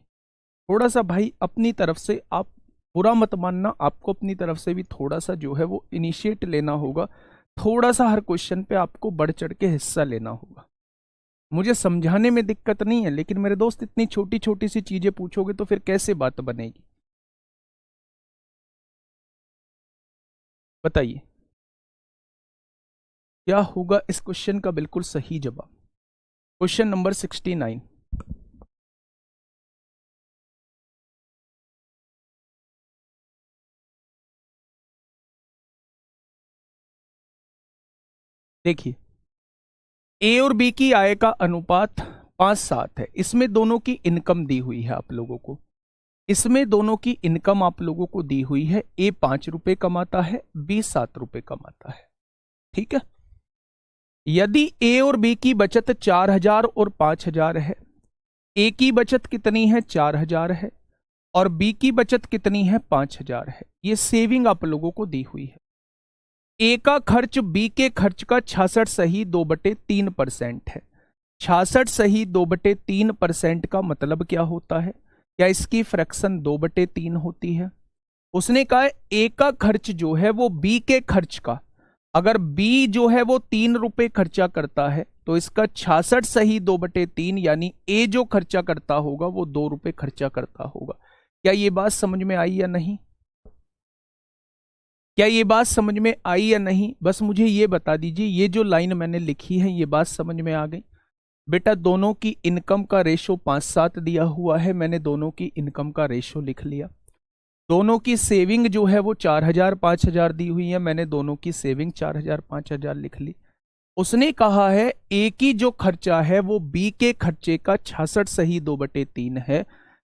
थोड़ा सा भाई अपनी तरफ से, आप बुरा मत मानना, आपको अपनी तरफ से भी थोड़ा सा जो है वो इनिशिएट लेना होगा। थोड़ा सा हर क्वेश्चन पे आपको बढ़ चढ़ के हिस्सा लेना होगा। मुझे समझाने में दिक्कत नहीं है, लेकिन मेरे दोस्त इतनी छोटी छोटी सी चीजें पूछोगे तो फिर कैसे बात बनेगी? बताइए क्या होगा इस क्वेश्चन का बिल्कुल सही जवाब? Question number 69। देखिए, ए और बी की आय का अनुपात 5:7 है। इसमें दोनों की इनकम दी हुई है आप लोगों को, इसमें दोनों की इनकम आप लोगों को दी हुई है। ए 5 रुपए कमाता है, बी 7 रुपए कमाता है, ठीक है? यदि ए और बी की बचत 4,000 और 5,000 है, ए की बचत कितनी है? 4,000 है, और बी की बचत कितनी है? 5,000 है। ये सेविंग आप लोगों को दी हुई है। ए का खर्च बी के खर्च का 66 सही 2/3% है। 66 सही 2/3% का मतलब क्या होता है? क्या इसकी फ्रैक्शन 2/3 होती है? उसने कहा है ए का खर्च जो है वो बी के खर्च का, अगर बी जो है वो 3 रुपए खर्चा करता है, तो इसका 66 सही 2/3, यानी ए जो खर्चा करता होगा वो 2 रुपए खर्चा करता होगा। क्या ये बात समझ में आई या नहीं? क्या ये बात समझ में आई या नहीं, बस मुझे ये बता दीजिए। ये जो लाइन मैंने लिखी है ये बात समझ में आ गई? बेटा दोनों की इनकम का रेशो 5-7 दिया हुआ है, मैंने दोनों की इनकम का रेशो लिख लिया। दोनों की सेविंग जो है वो 4,000-5,000 दी हुई है, मैंने दोनों की सेविंग 4,000-5,000 लिख ली। उसने कहा है ए की जो खर्चा है वो बी के खर्चे का 66 सही 2/3 है।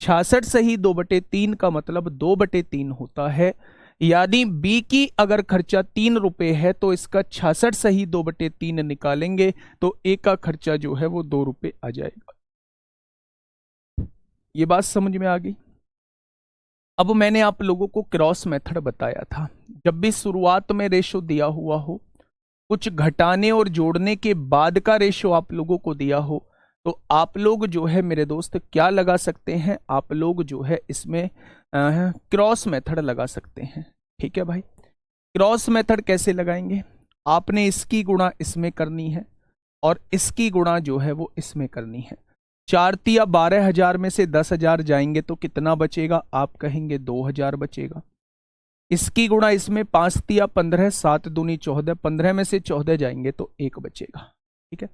66 सही 2/3 का मतलब 2/3 होता है। यानी बी की अगर खर्चा 3 रुपए है तो इसका 66 सही 2/3 निकालेंगे तो ए का खर्चा जो है वो 2 रुपए आ जाएगा। ये बात समझ में आ गई? अब मैंने आप लोगों को क्रॉस मेथड बताया था। जब भी शुरुआत में रेशो दिया हुआ हो, कुछ घटाने और जोड़ने के बाद का रेशो आप लोगों को दिया हो, तो आप लोग जो है मेरे दोस्त क्या लगा सकते हैं, आप लोग जो है इसमें क्रॉस मेथड लगा सकते हैं। ठीक है भाई, क्रॉस मेथड कैसे लगाएंगे? आपने इसकी गुणा इसमें करनी है और इसकी गुणा जो है वो इसमें करनी है। 4×12,000 में से 10,000 जाएंगे तो कितना बचेगा? आप कहेंगे 2,000 बचेगा। इसकी गुणा इसमें 5×15 7×2=14, 15 में से 14 जाएंगे तो 1 बचेगा। ठीक है,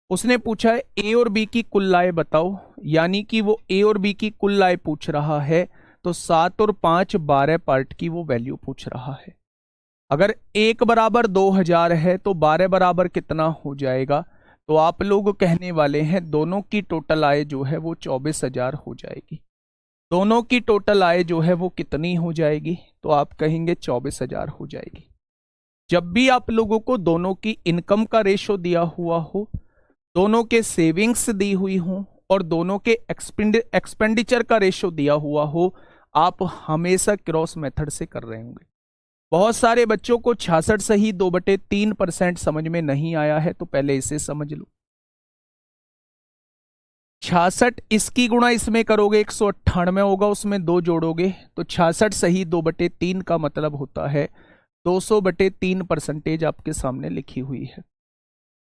उसने पूछा है ए और बी की कुल आय बताओ, यानी कि वो ए और बी की कुल आय पूछ रहा है, तो 7 और 5 12 पार्ट की वो वैल्यू पूछ रहा है। अगर 1 बराबर 2,000 है तो 12 बराबर कितना हो जाएगा? तो आप लोग कहने वाले हैं दोनों की टोटल आय जो है वो 24,000 हो जाएगी। दोनों की टोटल आय जो है वो कितनी हो जाएगी? तो आप कहेंगे 24,000 हो जाएगी। जब भी आप लोगों को दोनों की इनकम का रेशो दिया हुआ हो, दोनों के सेविंग्स दी हुई हो और दोनों के एक्सपेंडिचर का रेशो दिया हुआ हो, आप हमेशा क्रॉस मेथड से कर रहे होंगे। बहुत सारे बच्चों को 66 सही 2/3% समझ में नहीं आया है, तो पहले इसे समझ लो। 66 इसकी गुणा इसमें करोगे 198 होगा, उसमें 2 जोड़ोगे तो 66 सही 2/3 का मतलब होता है 200/3 परसेंटेज आपके सामने लिखी हुई है।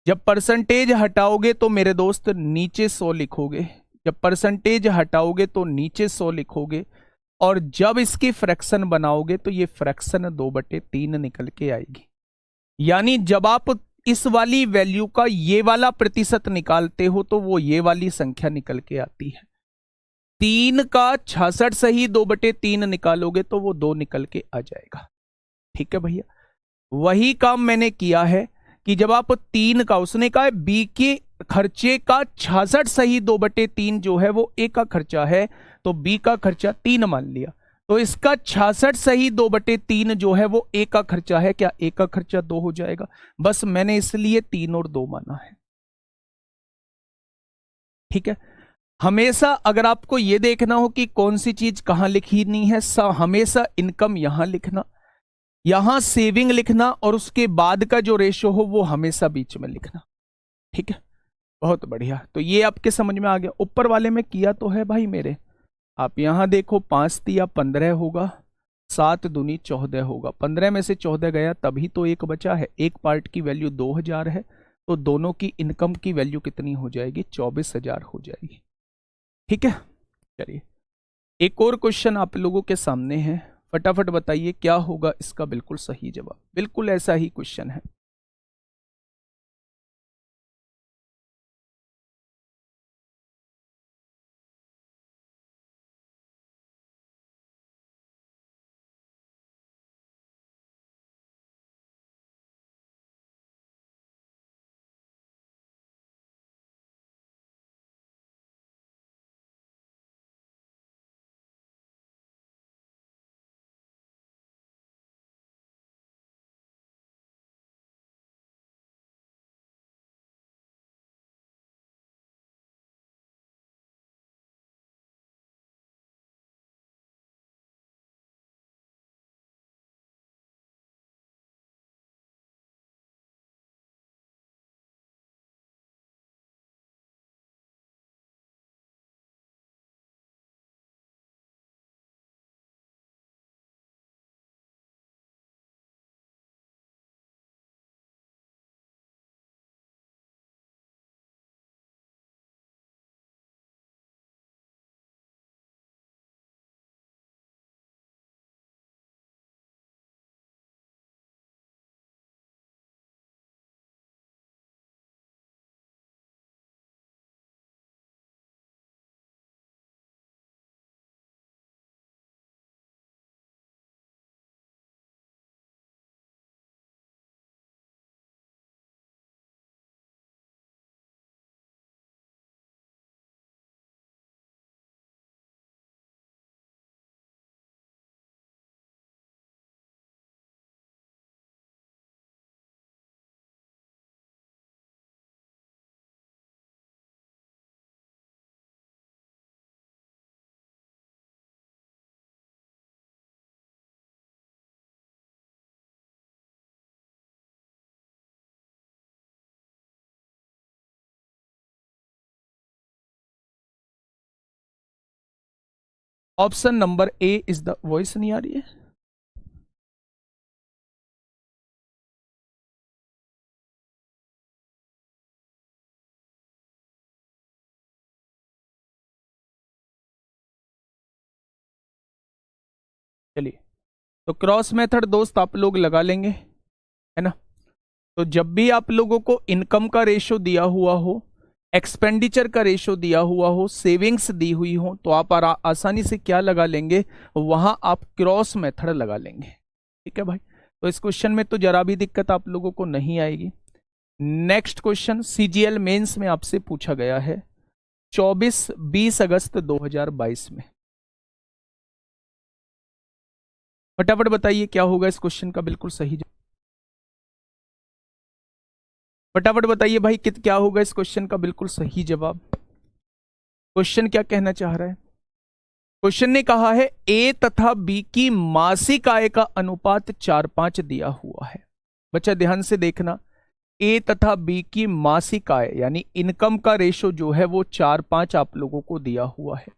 जब परसेंटेज हटाओगे तो मेरे दोस्त नीचे 100 लिखोगे, जब परसेंटेज हटाओगे तो नीचे 100 लिखोगे, और जब इसकी फ्रैक्शन बनाओगे तो ये फ्रैक्शन 2/3 निकल के आएगी। यानी जब आप इस वाली वैल्यू का ये वाला प्रतिशत निकालते हो तो वो ये वाली संख्या निकल के आती है। 3 का 66 सही 2/3 निकालोगे तो वो 2 निकल के आ जाएगा। ठीक है भैया, वही काम मैंने किया है कि जब आप 3 का, उसने कहा है बी के खर्चे का 66 सही 2/3 जो है वो ए का खर्चा है, तो बी का खर्चा 3 मान लिया, तो इसका 66 सही 2/3 जो है वो ए का खर्चा है। क्या ए का खर्चा 2 हो जाएगा? बस मैंने इसलिए 3 और 2 माना है। ठीक है, हमेशा अगर आपको यह देखना हो कि कौन सी चीज कहां लिखनी है, हमेशा इनकम यहां लिखना, यहां सेविंग लिखना, और उसके बाद का जो रेशो हो वो हमेशा बीच में लिखना। ठीक है, बहुत बढ़िया। तो ये आपके समझ में आ गया। ऊपर वाले में किया तो है भाई मेरे, आप यहां देखो 5×3=15 होगा, 7×2=14 होगा, 15 में से 14 गया तभी तो 1 बचा है। एक पार्ट की वैल्यू 2,000 है, तो दोनों की इनकम की वैल्यू कितनी हो जाएगी? 24,000 हो जाएगी। ठीक है, चलिए एक और क्वेश्चन आप लोगों के सामने है, फटाफट बताइए क्या होगा इसका बिल्कुल सही जवाब। बिल्कुल ऐसा ही क्वेश्चन है। Option number A is the, voice नहीं आ रही है? चलिए, तो क्रॉस मेथड दोस्त आप लोग लगा लेंगे, है ना। तो जब भी आप लोगों को इनकम का रेशो दिया हुआ हो, एक्सपेंडिचर का रेशो दिया हुआ हो, सेविंग्स दी हुई हो, तो आप आसानी से क्या लगा लेंगे, वहां आप क्रॉस मेथड लगा लेंगे। ठीक है भाई, तो इस क्वेश्चन में तो जरा भी दिक्कत आप लोगों को नहीं आएगी। नेक्स्ट क्वेश्चन सीजीएल मेंस में आपसे पूछा गया है 20 अगस्त 2022 में। फटाफट बताइए क्या होगा इस क्वेश्चन का बिल्कुल सही जवाब। फटाफट बताइए भाई क्या होगा इस क्वेश्चन का बिल्कुल सही जवाब। क्वेश्चन क्या कहना चाह रहा है? क्वेश्चन ने कहा है ए तथा बी की मासिक आय का अनुपात 4:5 दिया हुआ है। बच्चा ध्यान से देखना, ए तथा बी की मासिक आय यानी इनकम का रेशो जो है वो 4:5 आप लोगों को दिया हुआ है।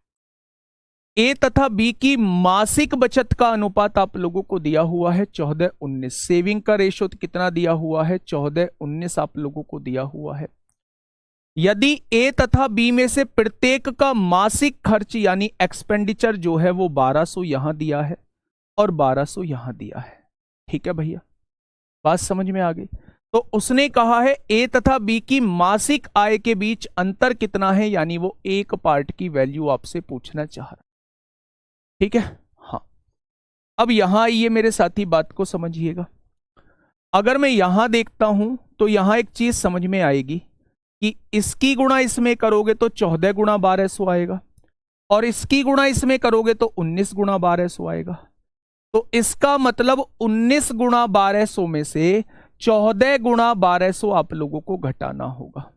ए तथा बी की मासिक बचत का अनुपात आप लोगों को दिया हुआ है 14:19। सेविंग का रेशो कितना दिया हुआ है? 14:19 आप लोगों को दिया हुआ है। यदि ए तथा बी में से प्रत्येक का मासिक खर्च यानी एक्सपेंडिचर जो है वो 1200 यहां दिया है और 1200 यहां दिया है। ठीक है भैया, बात समझ में आ गई। तो उसने कहा है ए तथा बी की मासिक आय के बीच अंतर कितना है, यानी वो एक पार्ट की वैल्यू आपसे पूछना चाह रहा है। ठीक है, हाँ। अब यहां आइए मेरे साथी, बात को समझिएगा। अगर मैं यहां देखता हूं तो यहां एक चीज समझ में आएगी कि इसकी गुणा इसमें करोगे तो 14 गुणा 1200 आएगा, और इसकी गुणा इसमें करोगे तो 19 गुणा 1200 आएगा। तो इसका मतलब 19 गुणा 1200 में से 14 गुणा 1200 आप लोगों को घटाना होगा।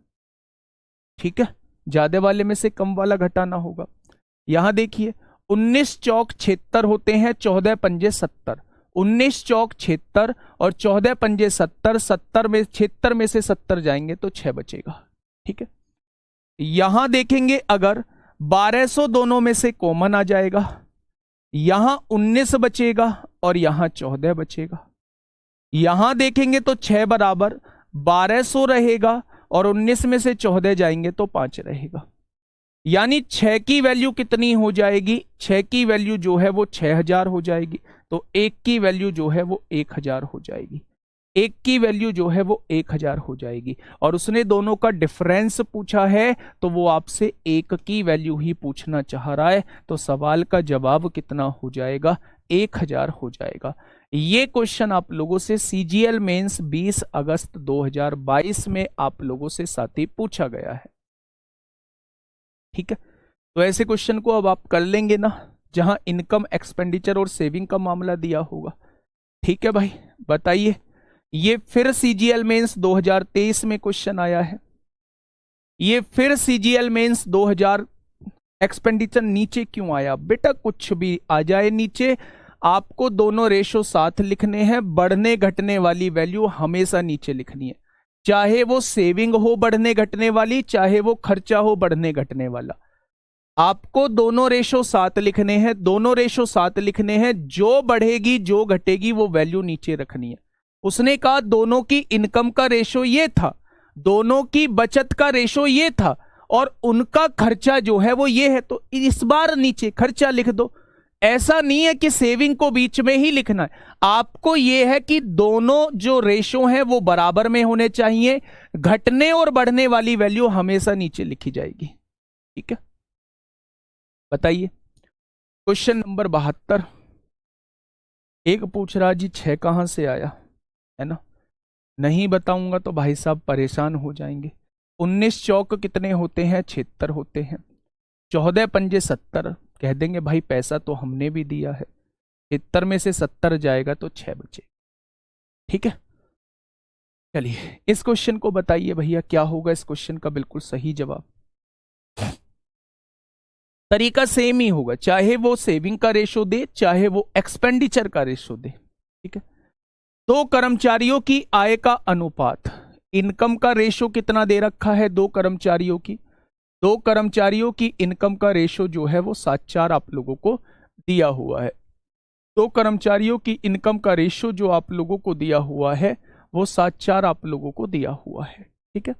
ठीक है, ज्यादा वाले में से कम वाला घटाना होगा। यहां देखिए 19 चौक 76 होते हैं, 14 पंजे 70। 19 चौक 76 और 14 पंजे 70, 70 में 76 में से 70 जाएंगे तो 6 बचेगा। ठीक है, यहां देखेंगे अगर 1200 दोनों में से कॉमन आ जाएगा, यहां 19 बचेगा और यहां 14 बचेगा। यहां देखेंगे तो 6 बराबर 1200 रहेगा और 19 में से 14 जाएंगे तो 5 रहेगा। यानी 6 की वैल्यू कितनी हो जाएगी? 6 की वैल्यू जो है वो 6000 हो जाएगी। तो 1 की वैल्यू जो है वो 1000 हो जाएगी। 1 की वैल्यू जो है वो 1000 हो जाएगी। और उसने दोनों का डिफरेंस पूछा है तो वो आपसे 1 की वैल्यू ही पूछना चाह रहा है। तो सवाल का जवाब कितना हो जाएगा? 1000 हो जाएगा। ये क्वेश्चन आप लोगों से सीजीएल मेंस 20 अगस्त 2022 में आप लोगों से साथी पूछा गया है। ठीक है, तो ऐसे क्वेश्चन को अब आप कर लेंगे ना, जहां इनकम, एक्सपेंडिचर और सेविंग का मामला दिया होगा। ठीक है भाई, बताइए। ये फिर सीजीएल मेंस 2023 में क्वेश्चन आया है। ये फिर सीजीएल मेंस 2000 एक्सपेंडिचर नीचे क्यों आया? बेटा कुछ भी आ जाए नीचे, आपको दोनों रेशो साथ लिखने हैं। बढ़ने घटने वाली वैल्यू हमेशा नीचे लिखनी है, चाहे वो सेविंग हो बढ़ने घटने वाली, चाहे वो खर्चा हो बढ़ने घटने वाला। आपको दोनों रेशो साथ लिखने हैं, दोनों रेशो साथ लिखने हैं। जो बढ़ेगी जो घटेगी वो वैल्यू नीचे रखनी है। उसने कहा दोनों की इनकम का रेशो ये था, दोनों की बचत का रेशो ये था, और उनका खर्चा जो है वो ये है, तो इस बार नीचे खर्चा लिख दो। ऐसा नहीं है कि सेविंग को बीच में ही लिखना है, आपको यह है कि दोनों जो रेशो हैं वो बराबर में होने चाहिए। घटने और बढ़ने वाली वैल्यू हमेशा नीचे लिखी जाएगी। ठीक है, बताइए। Question number 72। एक पूछ रहा जी 6 कहां से आया, है ना। नहीं बताऊंगा तो भाई साहब परेशान हो जाएंगे। 19 चौक कितने होते हैं? 76 होते हैं। 14 पंजे 70, कह देंगे भाई पैसा तो हमने भी दिया है। 70 में से 70 जाएगा तो 6 बचे। ठीक है, चलिए इस क्वेश्चन को बताइए भैया क्या होगा इस क्वेश्चन का बिल्कुल सही जवाब। तरीका सेम ही होगा, चाहे वो सेविंग का रेशो दे, चाहे वो एक्सपेंडिचर का रेशो दे। ठीक है, 2 कर्मचारियों की आय का अनुपात, इनकम का रेशो कितना दे रखा है? 2 कर्मचारियों की, 2 कर्मचारियों की इनकम का रेशो जो है वो 7:4 आप लोगों को दिया हुआ है। तो कर्मचारियों की इनकम का रेशियो जो आप लोगों को दिया हुआ है वो 7:4 आप लोगों को दिया हुआ है। ठीक है,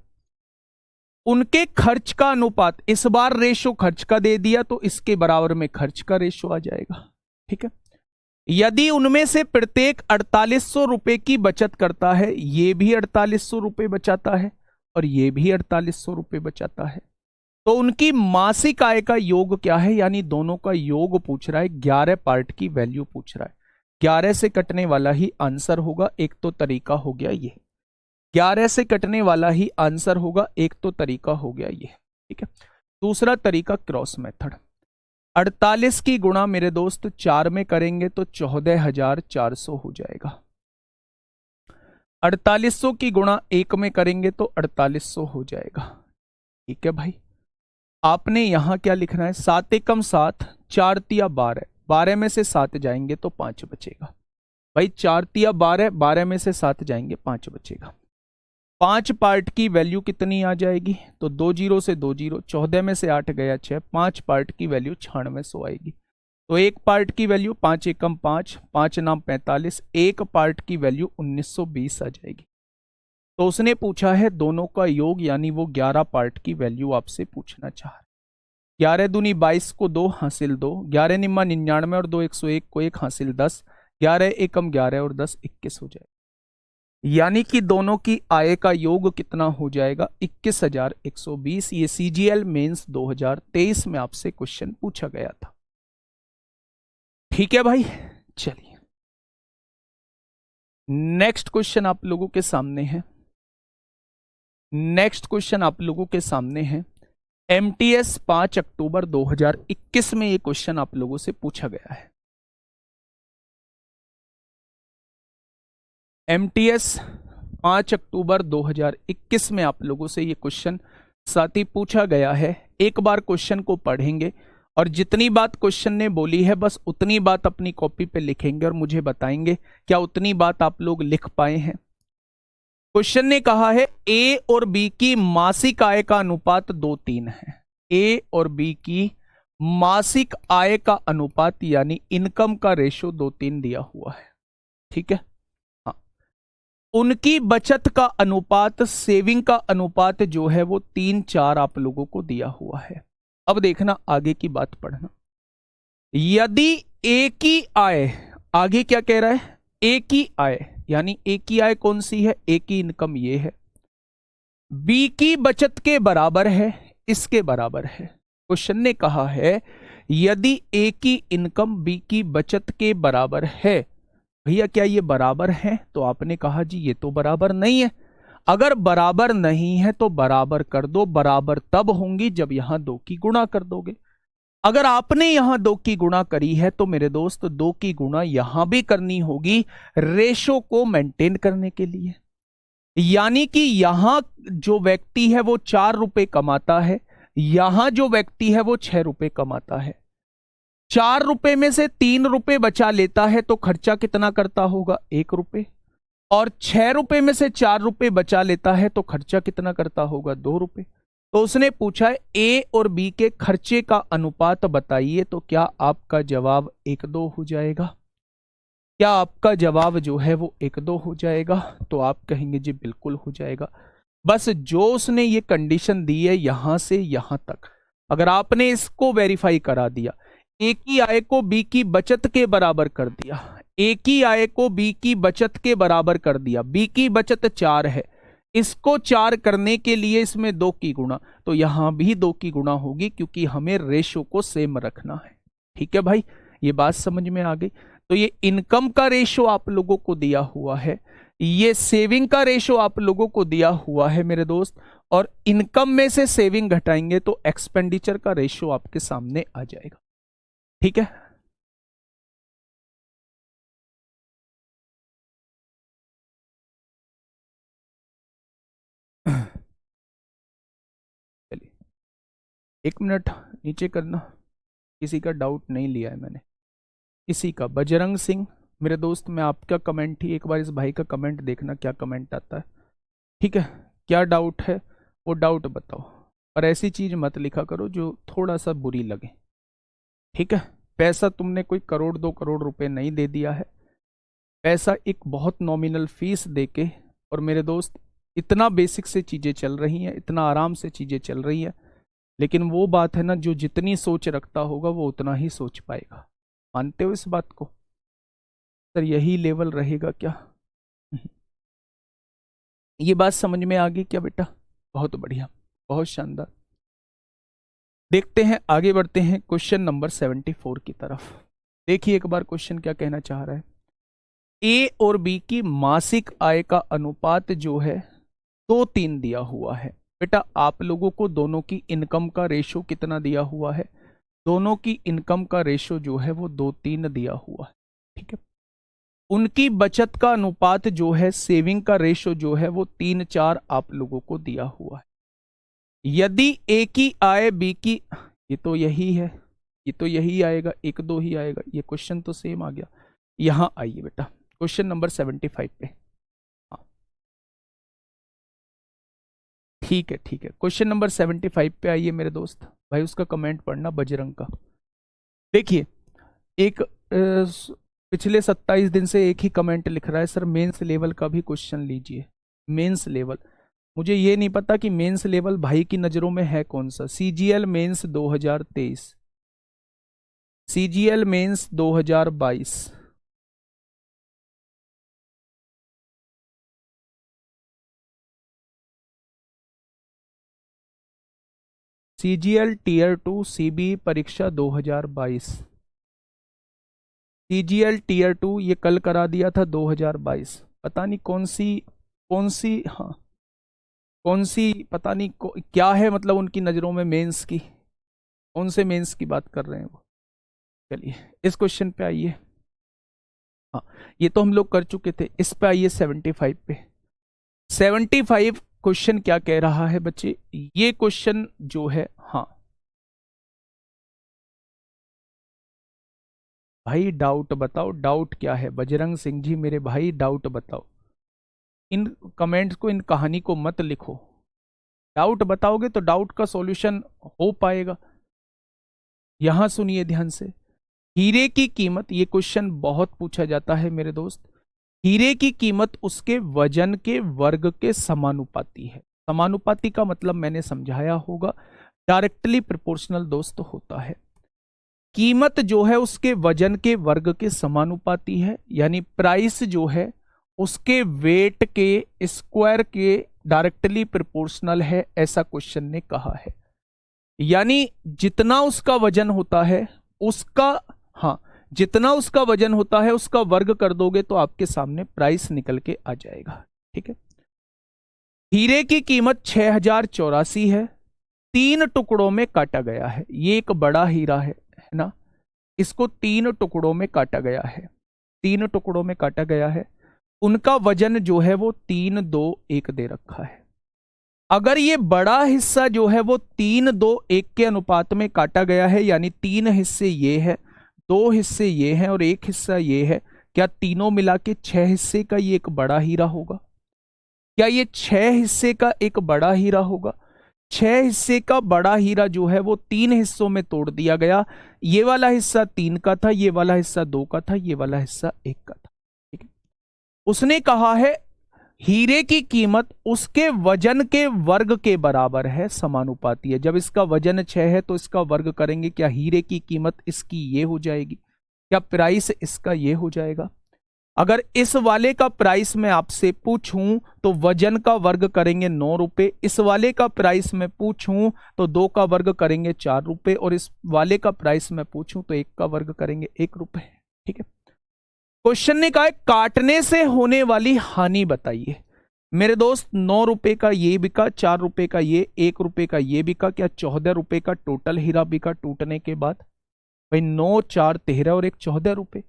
उनके खर्च का अनुपात, इस बार रेशो खर्च का दे दिया तो इसके बराबर में खर्च का रेशो आ जाएगा। ठीक है, यदि उनमें से प्रत्येक 4800 रुपए की बचत करता है, ये भी 4800 रुपए बचाता है और ये भी 4800 रुपए बचाता है, तो उनकी मासिक आय का योग क्या है, यानी दोनों का योग पूछ रहा है, 11 पार्ट की वैल्यू पूछ रहा है। 11 से कटने वाला ही आंसर होगा, एक तो तरीका हो गया ये, 11 से कटने वाला ही आंसर होगा, एक तो तरीका हो गया ये। ठीक है, दूसरा तरीका क्रॉस मेथड। 48 की गुणा मेरे दोस्त 4 में करेंगे तो 14,400 हो जाएगा। 4800 की गुणा 1 में करेंगे तो 4800 हो जाएगा। ठीक है भाई, आपने यहां क्या लिखना है, 7 एकम 7, 4 तिया 12, 12 में से 7 जाएंगे तो 5 बचेगा। भाई 4 तिया 12, 12 में से 7 जाएंगे 5 बचेगा। 5 पार्ट की वैल्यू कितनी आ जाएगी, तो 2 जीरो से 2 जीरो, 14 में से 8 गया 6, 5 पार्ट की वैल्यू 9600 आएगी। तो एक पार्ट की वैल्यू 5 एकम 5, 5 नाम 45, एक पार्ट की वैल्यू 1920 आ जाएगी। तो उसने पूछा है दोनों का योग, यानी वो 11 पार्ट की वैल्यू आपसे पूछना चाह रहा है। 11 दूनी 22 को 2 हासिल 2, 11 निम्मा 99 और 2 101 को 1 हासिल 10, 11 एकम 11 और 10 21 हो जाएगा। यानी कि दोनों की आय का योग कितना हो जाएगा, 21,120। ये सीजीएल मेंस 2023 में आपसे क्वेश्चन पूछा गया था। ठीक है भाई, चलिए नेक्स्ट क्वेश्चन आप लोगों के सामने है। नेक्स्ट क्वेश्चन आप लोगों के सामने है एमटीएस 5 अक्टूबर 2021 में ये क्वेश्चन आप लोगों से पूछा गया है। एमटीएस 5 अक्टूबर 2021 में आप लोगों से ये क्वेश्चन साथ ही पूछा गया है। एक बार क्वेश्चन को पढ़ेंगे और जितनी बात क्वेश्चन ने बोली है बस उतनी बात अपनी कॉपी पे लिखेंगे और मुझे बताएंगे क्या उतनी बात आप लोग लिख पाए हैं। क्वेश्चन ने कहा है ए और बी की मासिक आय का अनुपात 2:3 है। ए और बी की मासिक आय का अनुपात यानी इनकम का रेशो 2:3 दिया हुआ है। ठीक है, हाँ, उनकी बचत का अनुपात, सेविंग का अनुपात जो है वो 3:4 आप लोगों को दिया हुआ है। अब देखना आगे की बात पढ़ना। यदि ए की आय, आगे क्या कह रहा है, ए की आय यानी ए की आय कौन सी है, ए की इनकम ये है, बी की बचत के बराबर है, इसके बराबर है। क्वेश्चन ने कहा है यदि ए की इनकम बी की बचत के बराबर है, भैया क्या ये बराबर है, तो आपने कहा जी ये तो बराबर नहीं है। अगर बराबर नहीं है तो बराबर कर दो, बराबर तब होंगी जब यहां 2 की गुणा कर दोगे। अगर आपने यहां 2 की गुणा करी है तो मेरे दोस्त 2 की गुणा यहां भी करनी होगी रेशो को मेंटेन करने के लिए। यानी कि यहां जो व्यक्ति है वो 4 रुपए कमाता है, यहां जो व्यक्ति है वो 6 रुपए कमाता है। 4 रुपए में से 3 रुपए बचा लेता है तो खर्चा कितना करता होगा, 1 रुपए, और 6 रुपए में से 4 रुपए बचा लेता है तो खर्चा कितना करता होगा, 2 रुपए। तो उसने पूछा है ए और बी के खर्चे का अनुपात बताइए, तो क्या आपका जवाब 1:2 हो जाएगा? क्या आपका जवाब जो है वो 1:2 हो जाएगा? तो आप कहेंगे जी बिल्कुल हो जाएगा। बस जो उसने ये कंडीशन दी है यहां से यहां तक, अगर आपने इसको वेरीफाई करा दिया, ए की आय को बी की बचत के बराबर कर दिया, ए की आय को बी की बचत के बराबर कर दिया, बी की बचत 4 है, इसको 4 करने के लिए इसमें 2 की गुणा, तो यहां भी 2 की गुणा होगी क्योंकि हमें रेशो को सेम रखना है। ठीक है भाई, ये बात समझ में आ गई। तो ये इनकम का रेशो आप लोगों को दिया हुआ है, ये सेविंग का रेशो आप लोगों को दिया हुआ है मेरे दोस्त, और इनकम में से सेविंग घटाएंगे तो एक्सपेंडिचर का रेशो आपके सामने आ जाएगा। ठीक है, चलिए 1 मिनट नीचे करना, किसी का डाउट नहीं लिया है मैंने, किसी का। बजरंग सिंह मेरे दोस्त, मैं आपका कमेंट ही एक बार इस भाई का कमेंट देखना क्या कमेंट आता है। ठीक है, क्या डाउट है वो डाउट बताओ, और ऐसी चीज मत लिखा करो जो थोड़ा सा बुरी लगे। ठीक है, पैसा तुमने कोई करोड़ 2 करोड़ रुपए नहीं दे दिया है, पैसा एक बहुत नॉमिनल फीस देके, और मेरे दोस्त इतना बेसिक से चीज़ें चल रही हैं, इतना आराम से चीज़ें चल रही हैं। लेकिन वो बात है ना, जो जितनी सोच रखता होगा वो उतना ही सोच पाएगा। मानते हो इस बात को? सर यही लेवल रहेगा क्या? ये बात समझ में आ गई क्या बेटा? बहुत बढ़िया, बहुत शानदार। देखते हैं, आगे बढ़ते हैं क्वेश्चन नंबर 74 की तरफ। देखिए एक बार क्वेश्चन क्या कहना चाह रहा है। ए और बी की मासिक आय का अनुपात जो है 2:3 दिया हुआ है। बेटा आप लोगों को दोनों की इनकम का रेशो कितना दिया हुआ है? दोनों की इनकम का रेशो जो है वो 2:3 दिया हुआ है, ठीक है। उनकी बचत का अनुपात जो है, सेविंग का रेशो जो है वो 3:4 आप लोगों को दिया हुआ है। यदि ए की आय बी की, ये तो यही है, ये तो यही आएगा, 1-2 ही आएगा, ये क्वेश्चन तो सेम आ गया। यहां आइए बेटा क्वेश्चन नंबर 75 पे। हाँ ठीक है, ठीक है, क्वेश्चन नंबर 75 पे आइए मेरे दोस्त। भाई उसका कमेंट पढ़ना, बजरंग का। देखिए एक पिछले 27 दिन से एक ही कमेंट लिख रहा है, सर मेंस लेवल का भी क्वेश्चन लीजिए। मेंस लेवल, मुझे ये नहीं पता कि मेंस लेवल भाई की नज़रों में है कौन सा। CGL mains 2023, CGL mains 2022, CGL tier 2 CB परीक्षा 2022, सीजीएल टीयर 2 ये कल करा दिया था 2022। पता नहीं कौन सी, हाँ कौन सी, पता नहीं क्या है, मतलब उनकी नज़रों में मेंस की, कौन से मेंस की बात कर रहे हैं वो। चलिए इस क्वेश्चन पे आइए। हाँ ये तो हम लोग कर चुके थे, इस पे आइए 75 पे। 75 क्वेश्चन क्या कह रहा है बच्चे? ये क्वेश्चन जो है, हाँ भाई डाउट बताओ, डाउट क्या है? बजरंग सिंह जी मेरे भाई डाउट बताओ। इन कमेंट्स को, इन कहानी को मत लिखो, डाउट बताओगे तो डाउट का सॉल्यूशन हो पाएगा। यहां सुनिए ध्यान से। हीरे की कीमत, ये क्वेश्चन बहुत पूछा जाता है मेरे दोस्त। हीरे की कीमत उसके वजन के वर्ग के समानुपाती है। समानुपाती का मतलब मैंने समझाया होगा, डायरेक्टली प्रोपोर्शनल दोस्त होता है। कीमत जो है उसके वजन के वर्ग के समानुपाती है, यानी प्राइस जो है उसके वेट के स्क्वायर के डायरेक्टली प्रोपोर्शनल है, ऐसा क्वेश्चन ने कहा है। यानी जितना उसका वजन होता है उसका, हाँ जितना उसका वजन होता है उसका वर्ग कर दोगे तो आपके सामने प्राइस निकल के आ जाएगा, ठीक है। हीरे की कीमत 6084 है, 3 टुकड़ों में काटा गया है। ये एक बड़ा हीरा है ना, इसको 3 टुकड़ों में काटा गया है, 3 टुकड़ों में काटा गया है। उनका वजन जो है वो 3:2:1 दे रखा है। अगर ये बड़ा हिस्सा जो है वो 3:2:1 के अनुपात में काटा गया है, यानी 3 हिस्से ये है, 2 हिस्से ये हैं और 1 हिस्सा ये है, क्या तीनों मिला के 6 हिस्से का ये एक बड़ा हीरा होगा? क्या ये 6 हिस्से का एक बड़ा हीरा होगा? 6 हिस्से का बड़ा हीरा जो है वो 3 हिस्सों में तोड़ दिया गया। ये वाला हिस्सा 3 का था, ये वाला हिस्सा 2 का था, ये वाला हिस्सा 1 का था, ठीक है। उसने कहा है हीरे की कीमत उसके वजन के वर्ग के बराबर है, समानुपाती है। जब इसका वजन 6 है तो इसका वर्ग करेंगे, क्या हीरे की कीमत इसकी ये हो जाएगी? क्या प्राइस इसका ये हो जाएगा? अगर इस वाले का प्राइस मैं आपसे पूछूं तो वजन का वर्ग करेंगे 9 रुपए, इस वाले का प्राइस मैं पूछूं तो 2 का वर्ग करेंगे 4 रुपए, और इस वाले का प्राइस मैं पूछूं तो 1 का वर्ग करेंगे 1 रुपए, ठीक है। क्वेश्चन ने कहा है काटने से होने वाली हानि बताइए। मेरे दोस्त 9 रुपए का ये बिका, 4 रुपए का ये, 1 रुपए का ये बिका, क्या 14 रुपए का टोटल हीरा बिका टूटने के बाद? भाई 9, 4, 13 और 1 14 रुपए।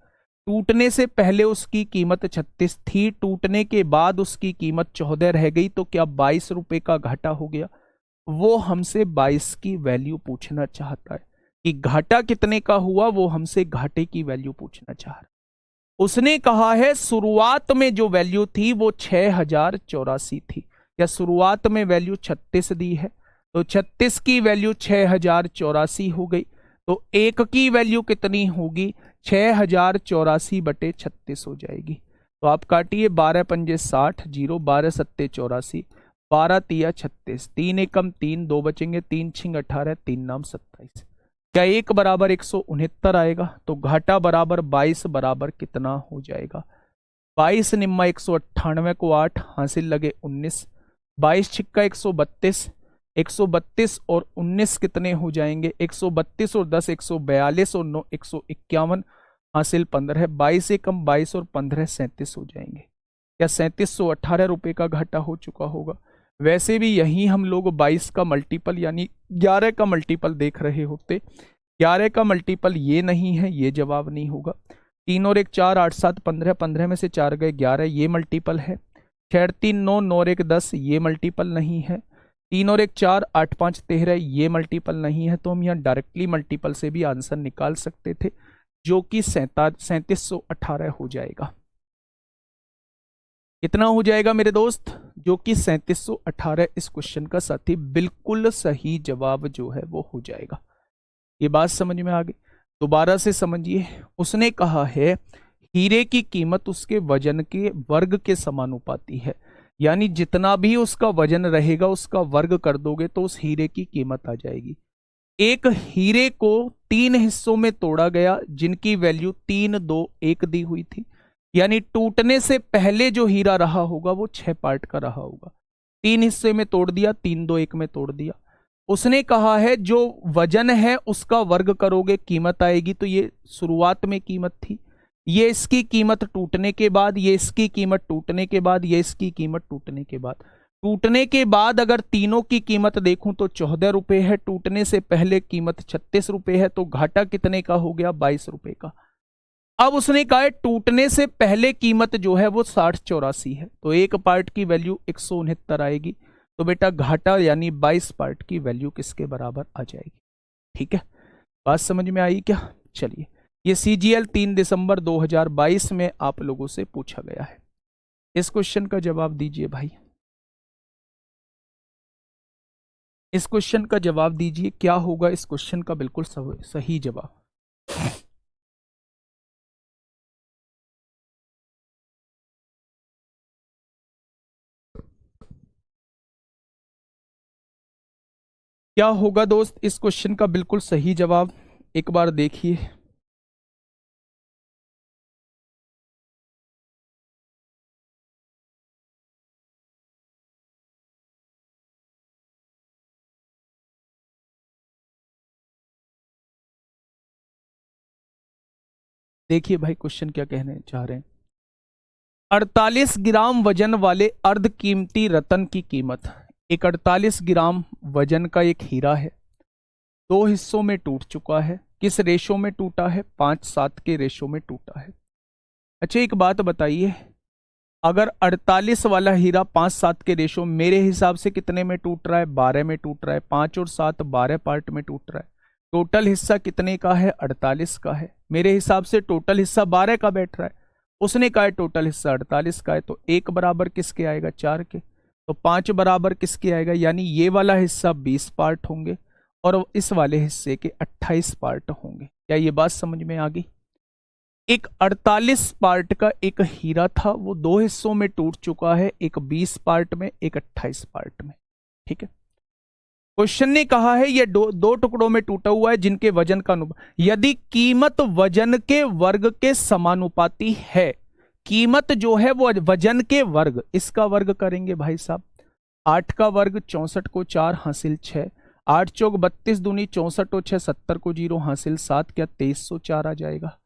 टूटने से पहले उसकी कीमत 36 थी, टूटने के बाद उसकी कीमत 14 रह गई, तो क्या 22 रुपए का घाटा हो गया? वो हमसे 22 की वैल्यू पूछना चाहता है कि घाटा कितने का हुआ, वो हमसे घाटे की वैल्यू पूछना चाह रहा है। उसने कहा है शुरुआत में जो वैल्यू थी वो 6084 थी, या शुरुआत में वैल्यू 36 दी है, तो 36 की वैल्यू 6084 हो गई। तो एक की वैल्यू कितनी होगी, 6084/36 हो जाएगी। तो आप काटिए, 12 पंजे 60, 0 12 सत्ते 84, 12 तिया 36, 3 एकम 3, 2 बचेंगे, 3 छिंग 18, 3 नाम 27। क्या 1 बराबर 169 आएगा? तो घाटा बराबर 22 बराबर कितना हो जाएगा? 22 निम्मा 198 को 8 हासिल लगे 19, 22 छिक्का 132, 132 और 19 कितने हो जाएंगे? 132 और 10 142 और 9 151 हासिल 15, 22 एकम 22 और 15 37 हो जाएंगे। क्या 3718 रुपए का घाटा हो चुका होगा? वैसे भी यही हम लोग 22 का मल्टीपल यानी 11 का मल्टीपल देख रहे होते। 11 का मल्टीपल ये नहीं है, ये जवाब नहीं होगा। 3 और 1 4 8 7 15, 15 में से 4 गए 11, ये मल्टीपल है। 6 3 9 9 और 1 10, ये मल्टीपल नहीं है। 3 और 1 4 8 5 13, ये मल्टीपल नहीं है। तो हम यहाँ डायरेक्टली मल्टीपल से भी आंसर निकाल सकते थे, जो कि 3718 हो जाएगा। कितना हो जाएगा मेरे दोस्त? जो कि 3718 इस क्वेश्चन का साथी बिल्कुल सही जवाब जो है वो हो जाएगा। ये बात समझ में आ गई? दोबारा से समझिए। उसने कहा है हीरे की कीमत उसके वजन के वर्ग के समानुपाती है, यानी जितना भी उसका वजन रहेगा उसका वर्ग कर दोगे तो उस हीरे की कीमत आ जाएगी। एक हीरे को 3 हिस्सों में तोड़ा गया जिनकी वैल्यू 3 2 1 दी हुई थी, यानी टूटने से पहले जो हीरा रहा होगा वो 6 पार्ट का रहा होगा। 3 हिस्से में तोड़ दिया, 3 2 1 में तोड़ दिया। उसने कहा है जो वजन है उसका वर्ग करोगे कीमत आएगी। तो ये शुरुआत में कीमत थी, ये इसकी कीमत टूटने के बाद, ये इसकी कीमत टूटने के बाद, ये इसकी कीमत टूटने के बाद। टूटने के बाद अगर तीनों की कीमत देखूं तो 14 रुपए है, टूटने से पहले कीमत 36 रुपए है, तो घाटा कितने का हो गया? 22 रुपए का। अब उसने कहा है टूटने से पहले कीमत जो है वो 6084 है, तो एक पार्ट की वैल्यू 169 आएगी। तो बेटा घाटा यानी 22 पार्ट की वैल्यू किसके बराबर आ जाएगी? ठीक है, बात समझ में आई क्या? चलिए, ये CGL 3 दिसंबर 2022 में आप लोगों से पूछा गया है। इस क्वेश्चन का जवाब दीजिए भाई, इस क्वेश्चन का जवाब दीजिए। क्या होगा इस क्वेश्चन का बिल्कुल सही जवाब? क्या होगा दोस्त इस क्वेश्चन का बिल्कुल सही जवाब? एक बार देखिए। देखिए भाई क्वेश्चन क्या कहने चाह रहे हैं। 48 ग्राम वजन वाले अर्ध कीमती रत्न की कीमत, एक 48 ग्राम वजन का एक हीरा है, 2 हिस्सों में टूट चुका है। किस रेशो में टूटा है? 5:7 के रेशो में टूटा है। अच्छा एक बात बताइए, अगर 48 वाला हीरा 5:7 के रेशो, मेरे हिसाब से कितने में टूट रहा है? 12 में टूट रहा है। 5 और 7 12 पार्ट में टूट रहा है। टोटल हिस्सा कितने का है? 48 का है। मेरे हिसाब से टोटल हिस्सा 12 का बैठ रहा है, उसने कहा है टोटल हिस्सा 48 का है। तो 1 बराबर किसके आएगा? 4 के। तो 5 बराबर किसके आएगा? यानी ये वाला हिस्सा 20 पार्ट होंगे और इस वाले हिस्से के 28 पार्ट होंगे। क्या ये बात समझ में आ गई? एक 48 पार्ट का एक हीरा था, वो 2 हिस्सों में टूट चुका है, एक 20 पार्ट में, एक 28 पार्ट में। ठीक है, क्वेश्चन ने कहा है ये दो टुकड़ों में टूटा हुआ है जिनके वजन का अनुपात, यदि कीमत वजन के वर्ग के समानुपाती है, कीमत जो है वो वजन के वर्ग, इसका वर्ग करेंगे भाई साहब। 8 का वर्ग 64 को 4 हासिल 6, 8 चौक 32 दूनी 64 और 6 70 को 0 हासिल 7, क्या 2304 आ जाएगा।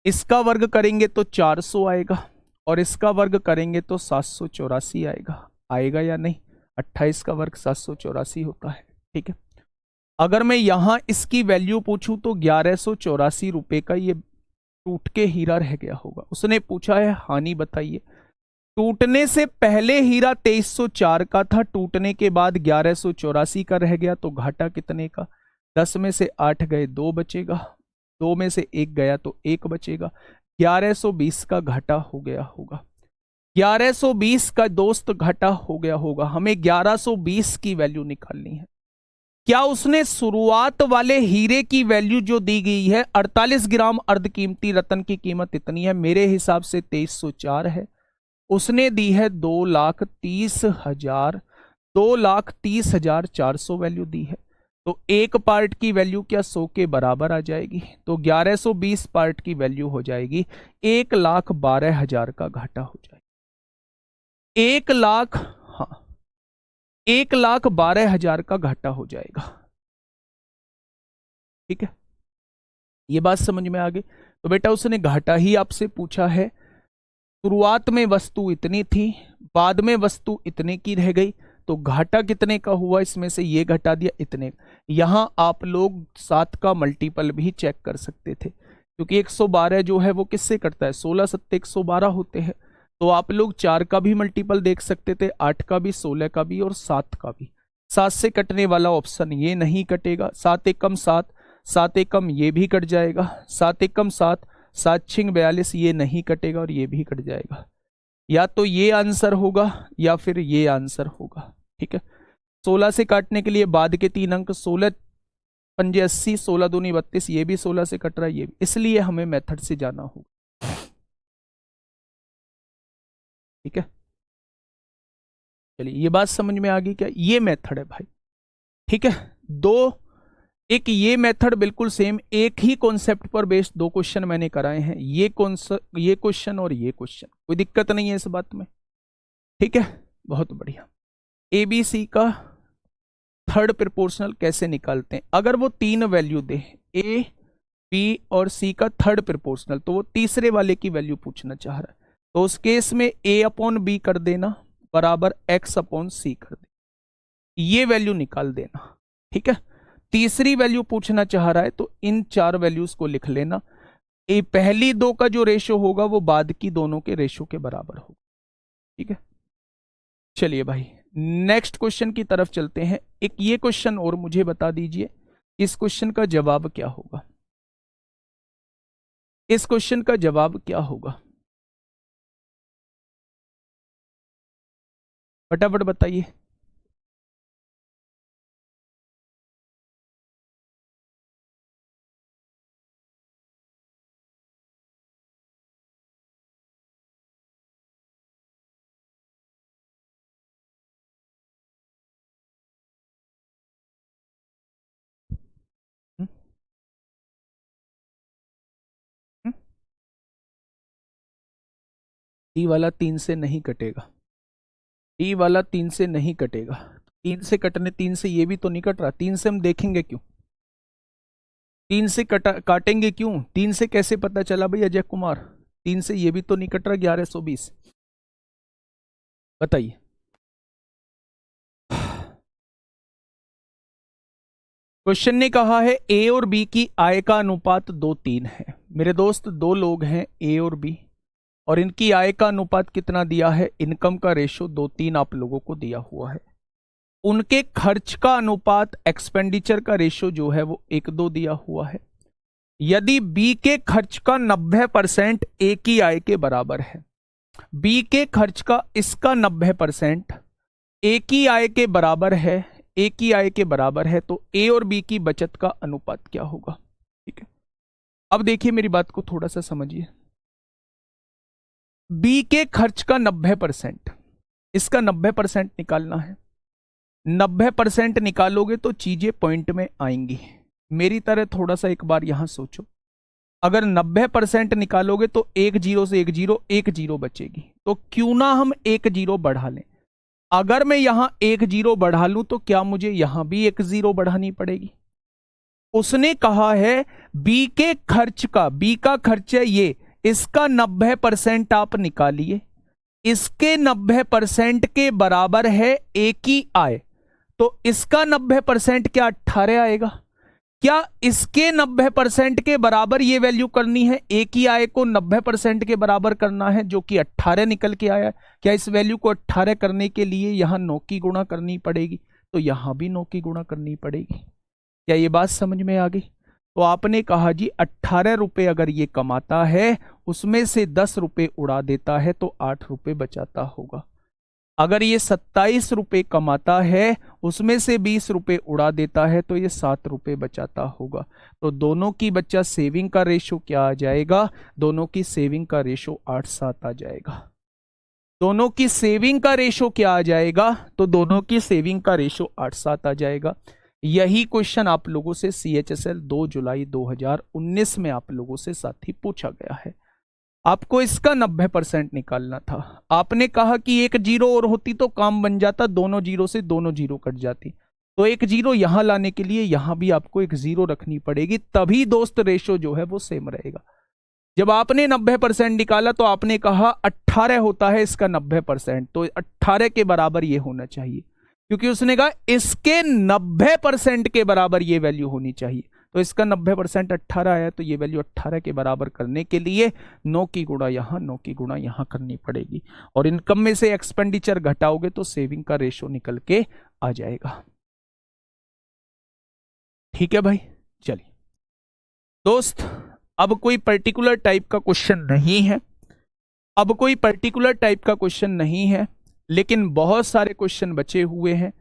इसका वर्ग करेंगे तो 400 आएगा और इसका वर्ग करेंगे तो 784 आएगा। आएगा या नहीं? 28 का वर्ग 784 होता है। ठीक है, अगर मैं यहां इसकी वैल्यू पूछूं तो 1184 रुपए का ये टूट के हीरा रह गया होगा। उसने पूछा है हानि बताइए। टूटने से पहले हीरा 2304 का था, टूटने के बाद 1184 का रह गया, तो घाटा कितने का? 10 में से 8 गए 2 बचेगा, 2 में से 1 गया तो 1 बचेगा। 1120 का घाटा हो गया होगा। 1120 का दोस्त घाटा हो गया होगा। हमें 1120 की वैल्यू निकालनी है। क्या उसने शुरुआत वाले हीरे की वैल्यू जो दी गई है 48 ग्राम अर्धकीमती रत्न की कीमत इतनी है, मेरे हिसाब से 2304 है, उसने दी है 2,30,000, 2,30,400 वैल्यू दी है, तो एक पार्ट की वैल्यू क्या 100 के बराबर आ जाएगी, तो 1120 पार्ट की वैल्यू हो जाएगी, 1,12,000 का घाटा हो जाएगा। 1,00,000, हाँ 1,12,000 का घाटा हो जाएगा। ठीक है, ये बात समझ में आ गई। तो बेटा उसने घाटा ही आपसे पूछा है, शुरुआत में वस्तु इतनी थी, बाद में वस्तु इतने की रह गई, तो घाटा कितने का हुआ, इसमें से ये घटा दिया इतने। यहां आप लोग 7 का मल्टीपल भी चेक कर सकते थे, क्योंकि 112 जो है वो किससे कटता है, 16 सत्ते 112 होते हैं, तो आप लोग 4 का भी मल्टीपल देख सकते थे, 8 का भी, 16 का भी और 7 का भी। 7 से कटने वाला ऑप्शन ये नहीं कटेगा, 7 एकम 7, 7 एकम ये भी कट जाएगा, 7 एकम 7, 7 छिंग 42 ये नहीं कटेगा और ये भी कट जाएगा। या तो ये आंसर होगा या फिर ये आंसर होगा। ठीक है, 16 से काटने के लिए बाद के 3 अंक 16 पंजे 80, 16 दूनी 32, ये भी 16 से कट रहा है, ये भी, इसलिए हमें मेथड से जाना होगा। ठीक है, चलिए ये बात समझ में आ गई क्या, ये मेथड है भाई। ठीक है, एक ये मेथड बिल्कुल सेम, एक ही कॉन्सेप्ट पर बेस्ड 2 क्वेश्चन मैंने कराए हैं, ये क्वेश्चन और ये क्वेश्चन, कोई दिक्कत नहीं है इस बात में। ठीक है, बहुत बढ़िया। ABC का थर्ड प्रोपोर्शनल कैसे निकालते हैं, अगर वो 3 वैल्यू दे, A, B और C का थर्ड प्रोपोर्शनल, तो वो तीसरे वाले की वैल्यू पूछना चाह रहा है, तो उस केस में A/B कर देना बराबर X/C कर देना, ये वैल्यू निकाल देना। ठीक है, तीसरी वैल्यू पूछना चाह रहा है तो इन 4 वैल्यूज को लिख लेना, पहली 2 का जो रेशो होगा वो बाद की दोनों के रेशो के बराबर होगा। ठीक है, चलिए भाई नेक्स्ट क्वेश्चन की तरफ चलते हैं। एक ये क्वेश्चन और मुझे बता दीजिए, इस क्वेश्चन का जवाब क्या होगा, इस क्वेश्चन का जवाब क्या होगा, फटाफट बताइए। हम्म, हम्म, डी वाला 3 से नहीं कटेगा, डी वाला 3 से नहीं कटेगा, 3 से कटने, 3 से ये भी तो नहीं कट रहा, 3 से हम देखेंगे क्यों, 3 से काटेंगे क्यों, 3 से कैसे पता चला भाई अजय कुमार, 3 से ये भी तो नहीं कट रहा, 1120, बताइए। क्वेश्चन ने कहा है ए और बी की आय का अनुपात 2:3 है। मेरे दोस्त 2 लोग हैं ए और बी, और इनकी आय का अनुपात कितना दिया है, इनकम का रेशो 2:3 आप लोगों को दिया हुआ है। उनके खर्च का अनुपात, एक्सपेंडिचर का रेशो जो है वो 1:2 दिया हुआ है। यदि बी के खर्च का 90% ए की आय के बराबर है, बी के खर्च का इसका 90% ए की आय के बराबर है, ए की आय के बराबर है, तो ए और बी की बचत का अनुपात क्या होगा। ठीक है, अब देखिए मेरी बात को थोड़ा सा समझिए, बी के खर्च का 90%, इसका 90% निकालना है, 90% निकालोगे तो चीजें पॉइंट में आएंगी। मेरी तरह थोड़ा सा एक बार यहां सोचो, अगर 90% निकालोगे तो 1 जीरो से 1 जीरो, 1 जीरो बचेगी, तो क्यों ना हम 1 जीरो बढ़ा लें। अगर मैं यहां 1 जीरो बढ़ा लूं तो क्या मुझे यहां भी 1 जीरो बढ़ानी पड़ेगी। उसने कहा है बी के खर्च का, बी का खर्च है ये, इसका 90% आप निकालिए, इसके 90% के बराबर है ए की आय, तो इसका 90% क्या 18 आएगा। क्या इसके 90% के बराबर ये वैल्यू करनी है, ए की आय को 90% के बराबर करना है जो कि 18 निकल के आया है। क्या इस वैल्यू को 18 करने के लिए यहां 9 की गुणा करनी पड़ेगी, तो यहां भी 9 की गुणा करनी पड़ेगी। क्या ये बात समझ में आ गई। तो आपने कहा जी 18 रुपए अगर ये कमाता है, उसमें से 10 रुपए उड़ा देता है तो 8 रुपए बचाता होगा। अगर ये 27 रुपए कमाता है, उसमें से 20 रुपये उड़ा देता है तो ये 7 रुपये बचाता होगा। तो दोनों की बच्चा सेविंग का रेशो क्या आ जाएगा, दोनों की सेविंग का रेशो 8-7 आ जाएगा। दोनों की सेविंग का रेशो क्या आ जाएगा, तो दोनों की सेविंग का रेशो 8-7 आ जाएगा। यही क्वेश्चन आप लोगों से CHSL 2 जुलाई 2019 में आप लोगों से साथी पूछा गया है। आपको इसका 90% निकालना था। आपने कहा कि एक जीरो और होती तो काम बन जाता, दोनों जीरो से दोनों जीरो कट जाती। तो एक जीरो यहां लाने के लिए यहां भी आपको एक जीरो रखनी पड़ेगी, तभी दोस्त रेशो जो है वो सेम रहेगा। जब आपने 90% निकाला तो आपने कहा 18 होता है इसका 90%, तो 18 के बराबर ये होना चाहिए, क्योंकि उसने कहा इसके 90% के बराबर ये वैल्यू होनी चाहिए। तो इसका 90% 18 आया, तो ये वैल्यू 18 के बराबर करने के लिए 9 की गुणा यहां 9 की गुणा यहां करनी पड़ेगी। और इनकम में से एक्सपेंडिचर घटाओगे तो सेविंग का रेशो निकल के आ जाएगा। ठीक है भाई, चलिए दोस्त, अब कोई पर्टिकुलर टाइप का क्वेश्चन नहीं है, अब कोई पर्टिकुलर टाइप का क्वेश्चन नहीं है, लेकिन बहुत सारे क्वेश्चन बचे हुए हैं।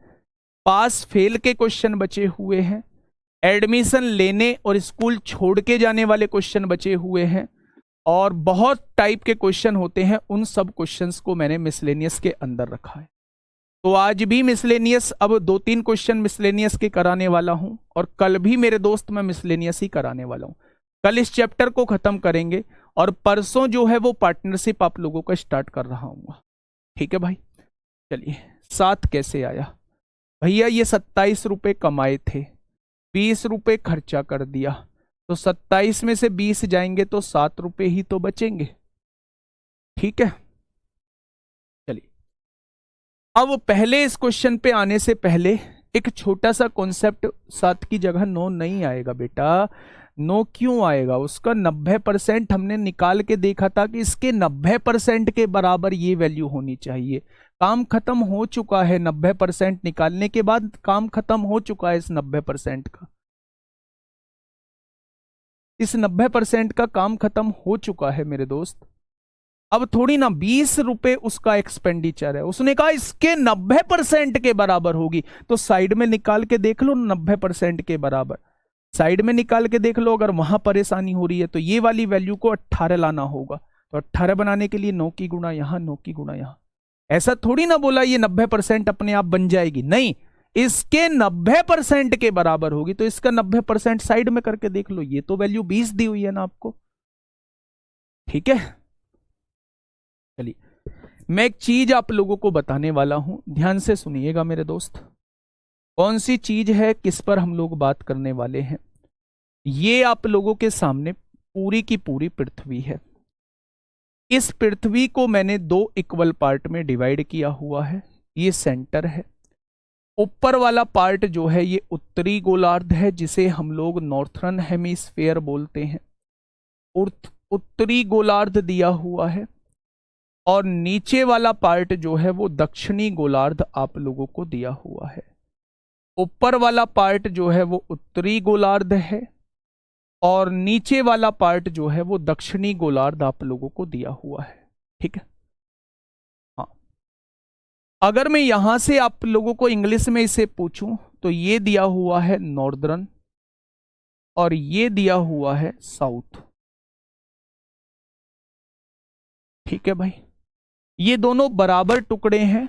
पास फेल के क्वेश्चन बचे हुए हैं, एडमिशन लेने और स्कूल छोड़ के जाने वाले क्वेश्चन बचे हुए हैं, और बहुत टाइप के क्वेश्चन होते हैं। उन सब क्वेश्चंस को मैंने मिसलेनियस के अंदर रखा है। तो आज भी मिसलेनियस, अब 2-3 क्वेश्चन मिसलेनियस के कराने वाला हूं, और कल भी मेरे दोस्त मैं मिसलेनियस ही कराने वाला हूं। कल इस चैप्टर को खत्म करेंगे, और परसों जो है वो पार्टनरशिप आप लोगों का स्टार्ट कर रहा हूं। ठीक है भाई, चलिए 7 कैसे आया भैया, ये 27 रुपये कमाए थे, 20 रुपये खर्चा कर दिया, तो 27 में से 20 जाएंगे तो 7 रुपये ही तो बचेंगे। ठीक है, चलिए अब पहले इस क्वेश्चन पे आने से पहले एक छोटा सा कॉन्सेप्ट, 7 की जगह 9 नहीं आएगा बेटा। 9 क्यों आएगा, उसका 90% हमने निकाल के देखा था कि इसके 90% के बराबर ये वैल्यू होनी चाहिए। काम खत्म हो चुका है, 90% निकालने के बाद काम खत्म हो चुका है। इस 90% का, इस 90% का काम खत्म हो चुका है मेरे दोस्त। अब थोड़ी ना 20 रुपए उसका एक्सपेंडिचर है, उसने कहा इसके 90% के बराबर होगी, तो साइड में निकाल के देख लो 90% के बराबर, साइड में निकाल के देख लो। अगर वहां परेशानी हो रही है तो ये वाली वैल्यू को 18 लाना होगा। तो 18 बनाने के लिए 9 की गुणा यहां 9 की गुणा यहां। ऐसा थोड़ी ना बोला ये 90% अपने आप बन जाएगी, नहीं, इसके 90% के बराबर होगी। तो इसका 90% साइड में करके देख लो, ये तो वैल्यू 20 दी हुई है ना आपको। ठीक है, चलिए मैं एक चीज आप लोगों को बताने वाला हूं, ध्यान से सुनिएगा मेरे दोस्त। कौन सी चीज है, किस पर हम लोग बात करने वाले हैं। ये आप लोगों के सामने पूरी की पूरी पृथ्वी है। इस पृथ्वी को मैंने 2 इक्वल पार्ट में डिवाइड किया हुआ है। ये सेंटर है, ऊपर वाला पार्ट जो है ये उत्तरी गोलार्ध है, जिसे हम लोग नॉर्थर्न हेमिस्फीयर बोलते हैं। उत्तरी गोलार्ध दिया हुआ है, और नीचे वाला पार्ट जो है वो दक्षिणी गोलार्ध आप लोगों को दिया हुआ है। ऊपर वाला पार्ट जो है वो उत्तरी गोलार्ध है, और नीचे वाला पार्ट जो है वो दक्षिणी गोलार्ध आप लोगों को दिया हुआ है। ठीक है, हाँ। अगर मैं यहां से आप लोगों को इंग्लिश में इसे पूछूं तो ये दिया हुआ है नॉर्दर्न, और ये दिया हुआ है साउथ। ठीक है भाई, ये दोनों बराबर टुकड़े हैं,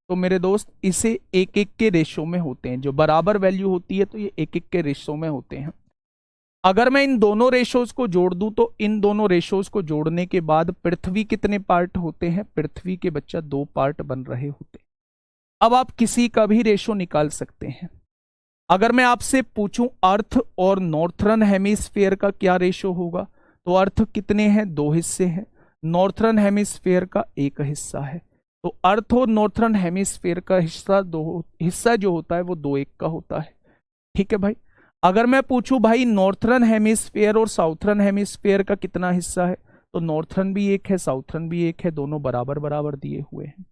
तो मेरे दोस्त इसे 1-1 के रेशो में होते हैं। जो बराबर वैल्यू होती है तो ये 1-1 के रेशो में होते हैं। अगर मैं इन दोनों रेशोज को जोड़ दूं तो इन दोनों रेशोज को जोड़ने के बाद पृथ्वी कितने पार्ट होते हैं, पृथ्वी के बच्चा 2 पार्ट बन रहे होते हैं। अब आप किसी का भी रेशो निकाल सकते हैं। अगर मैं आपसे पूछूं अर्थ और नॉर्थर्न हेमिस्फीयर का क्या रेशो होगा, तो अर्थ कितने हैं, 2 हिस्से हैं, नॉर्थर्न हेमिस्फीयर का 1 हिस्सा है। तो अर्थ और नॉर्थर्न हेमिस्फीयर का हिस्सा जो होता है वो 2-1 का होता है। ठीक है भाई, अगर मैं पूछूं भाई नॉर्थर्न हेमिस्फीयर और साउथर्न हेमिस्फीयर का कितना हिस्सा है, तो नॉर्थर्न भी 1 है, साउथर्न भी 1 है, दोनों बराबर बराबर दिए हुए हैं।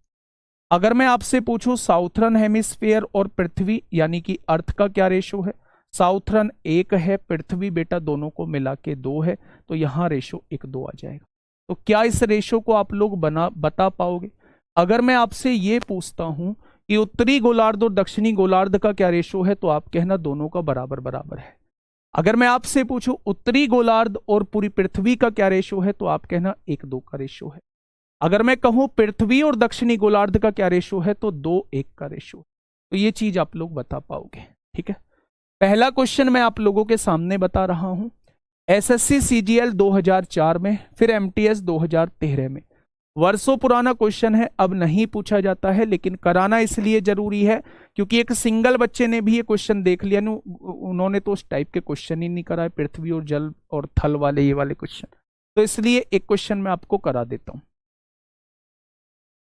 अगर मैं आपसे पूछूं साउथर्न हेमिस्फीयर और पृथ्वी यानी कि अर्थ का क्या रेशो है, साउथर्न 1 है, पृथ्वी बेटा दोनों को मिला के 2 है, तो यहां रेशो 1-2 आ जाएगा। तो क्या इस रेशो को आप लोग बता पाओगे? अगर मैं आपसे ये पूछता हूं कि उत्तरी गोलार्ध और दक्षिणी गोलार्ध का क्या रेशो है, तो आप कहना दोनों का बराबर बराबर है। अगर मैं आपसे पूछूं उत्तरी गोलार्ध और पूरी पृथ्वी का क्या रेशो है, तो आप कहना 1:2 का रेशो है। अगर मैं कहूं पृथ्वी और दक्षिणी गोलार्ध का क्या रेशो है, तो 2:1 का रेशो है। तो ये चीज आप लोग बता पाओगे। ठीक है, पहला क्वेश्चन मैं आप लोगों के सामने बता रहा हूं। एसएससी सीजीएल 2004 में, फिर एमटीएस 2013 में। वर्षों पुराना क्वेश्चन है, अब नहीं पूछा जाता है, लेकिन कराना इसलिए जरूरी है क्योंकि एक सिंगल बच्चे ने भी ये क्वेश्चन देख लिया, उन्होंने तो उस टाइप के क्वेश्चन ही नहीं कराए, पृथ्वी और जल और थल वाले ये वाले क्वेश्चन। तो इसलिए एक क्वेश्चन मैं आपको करा देता हूं।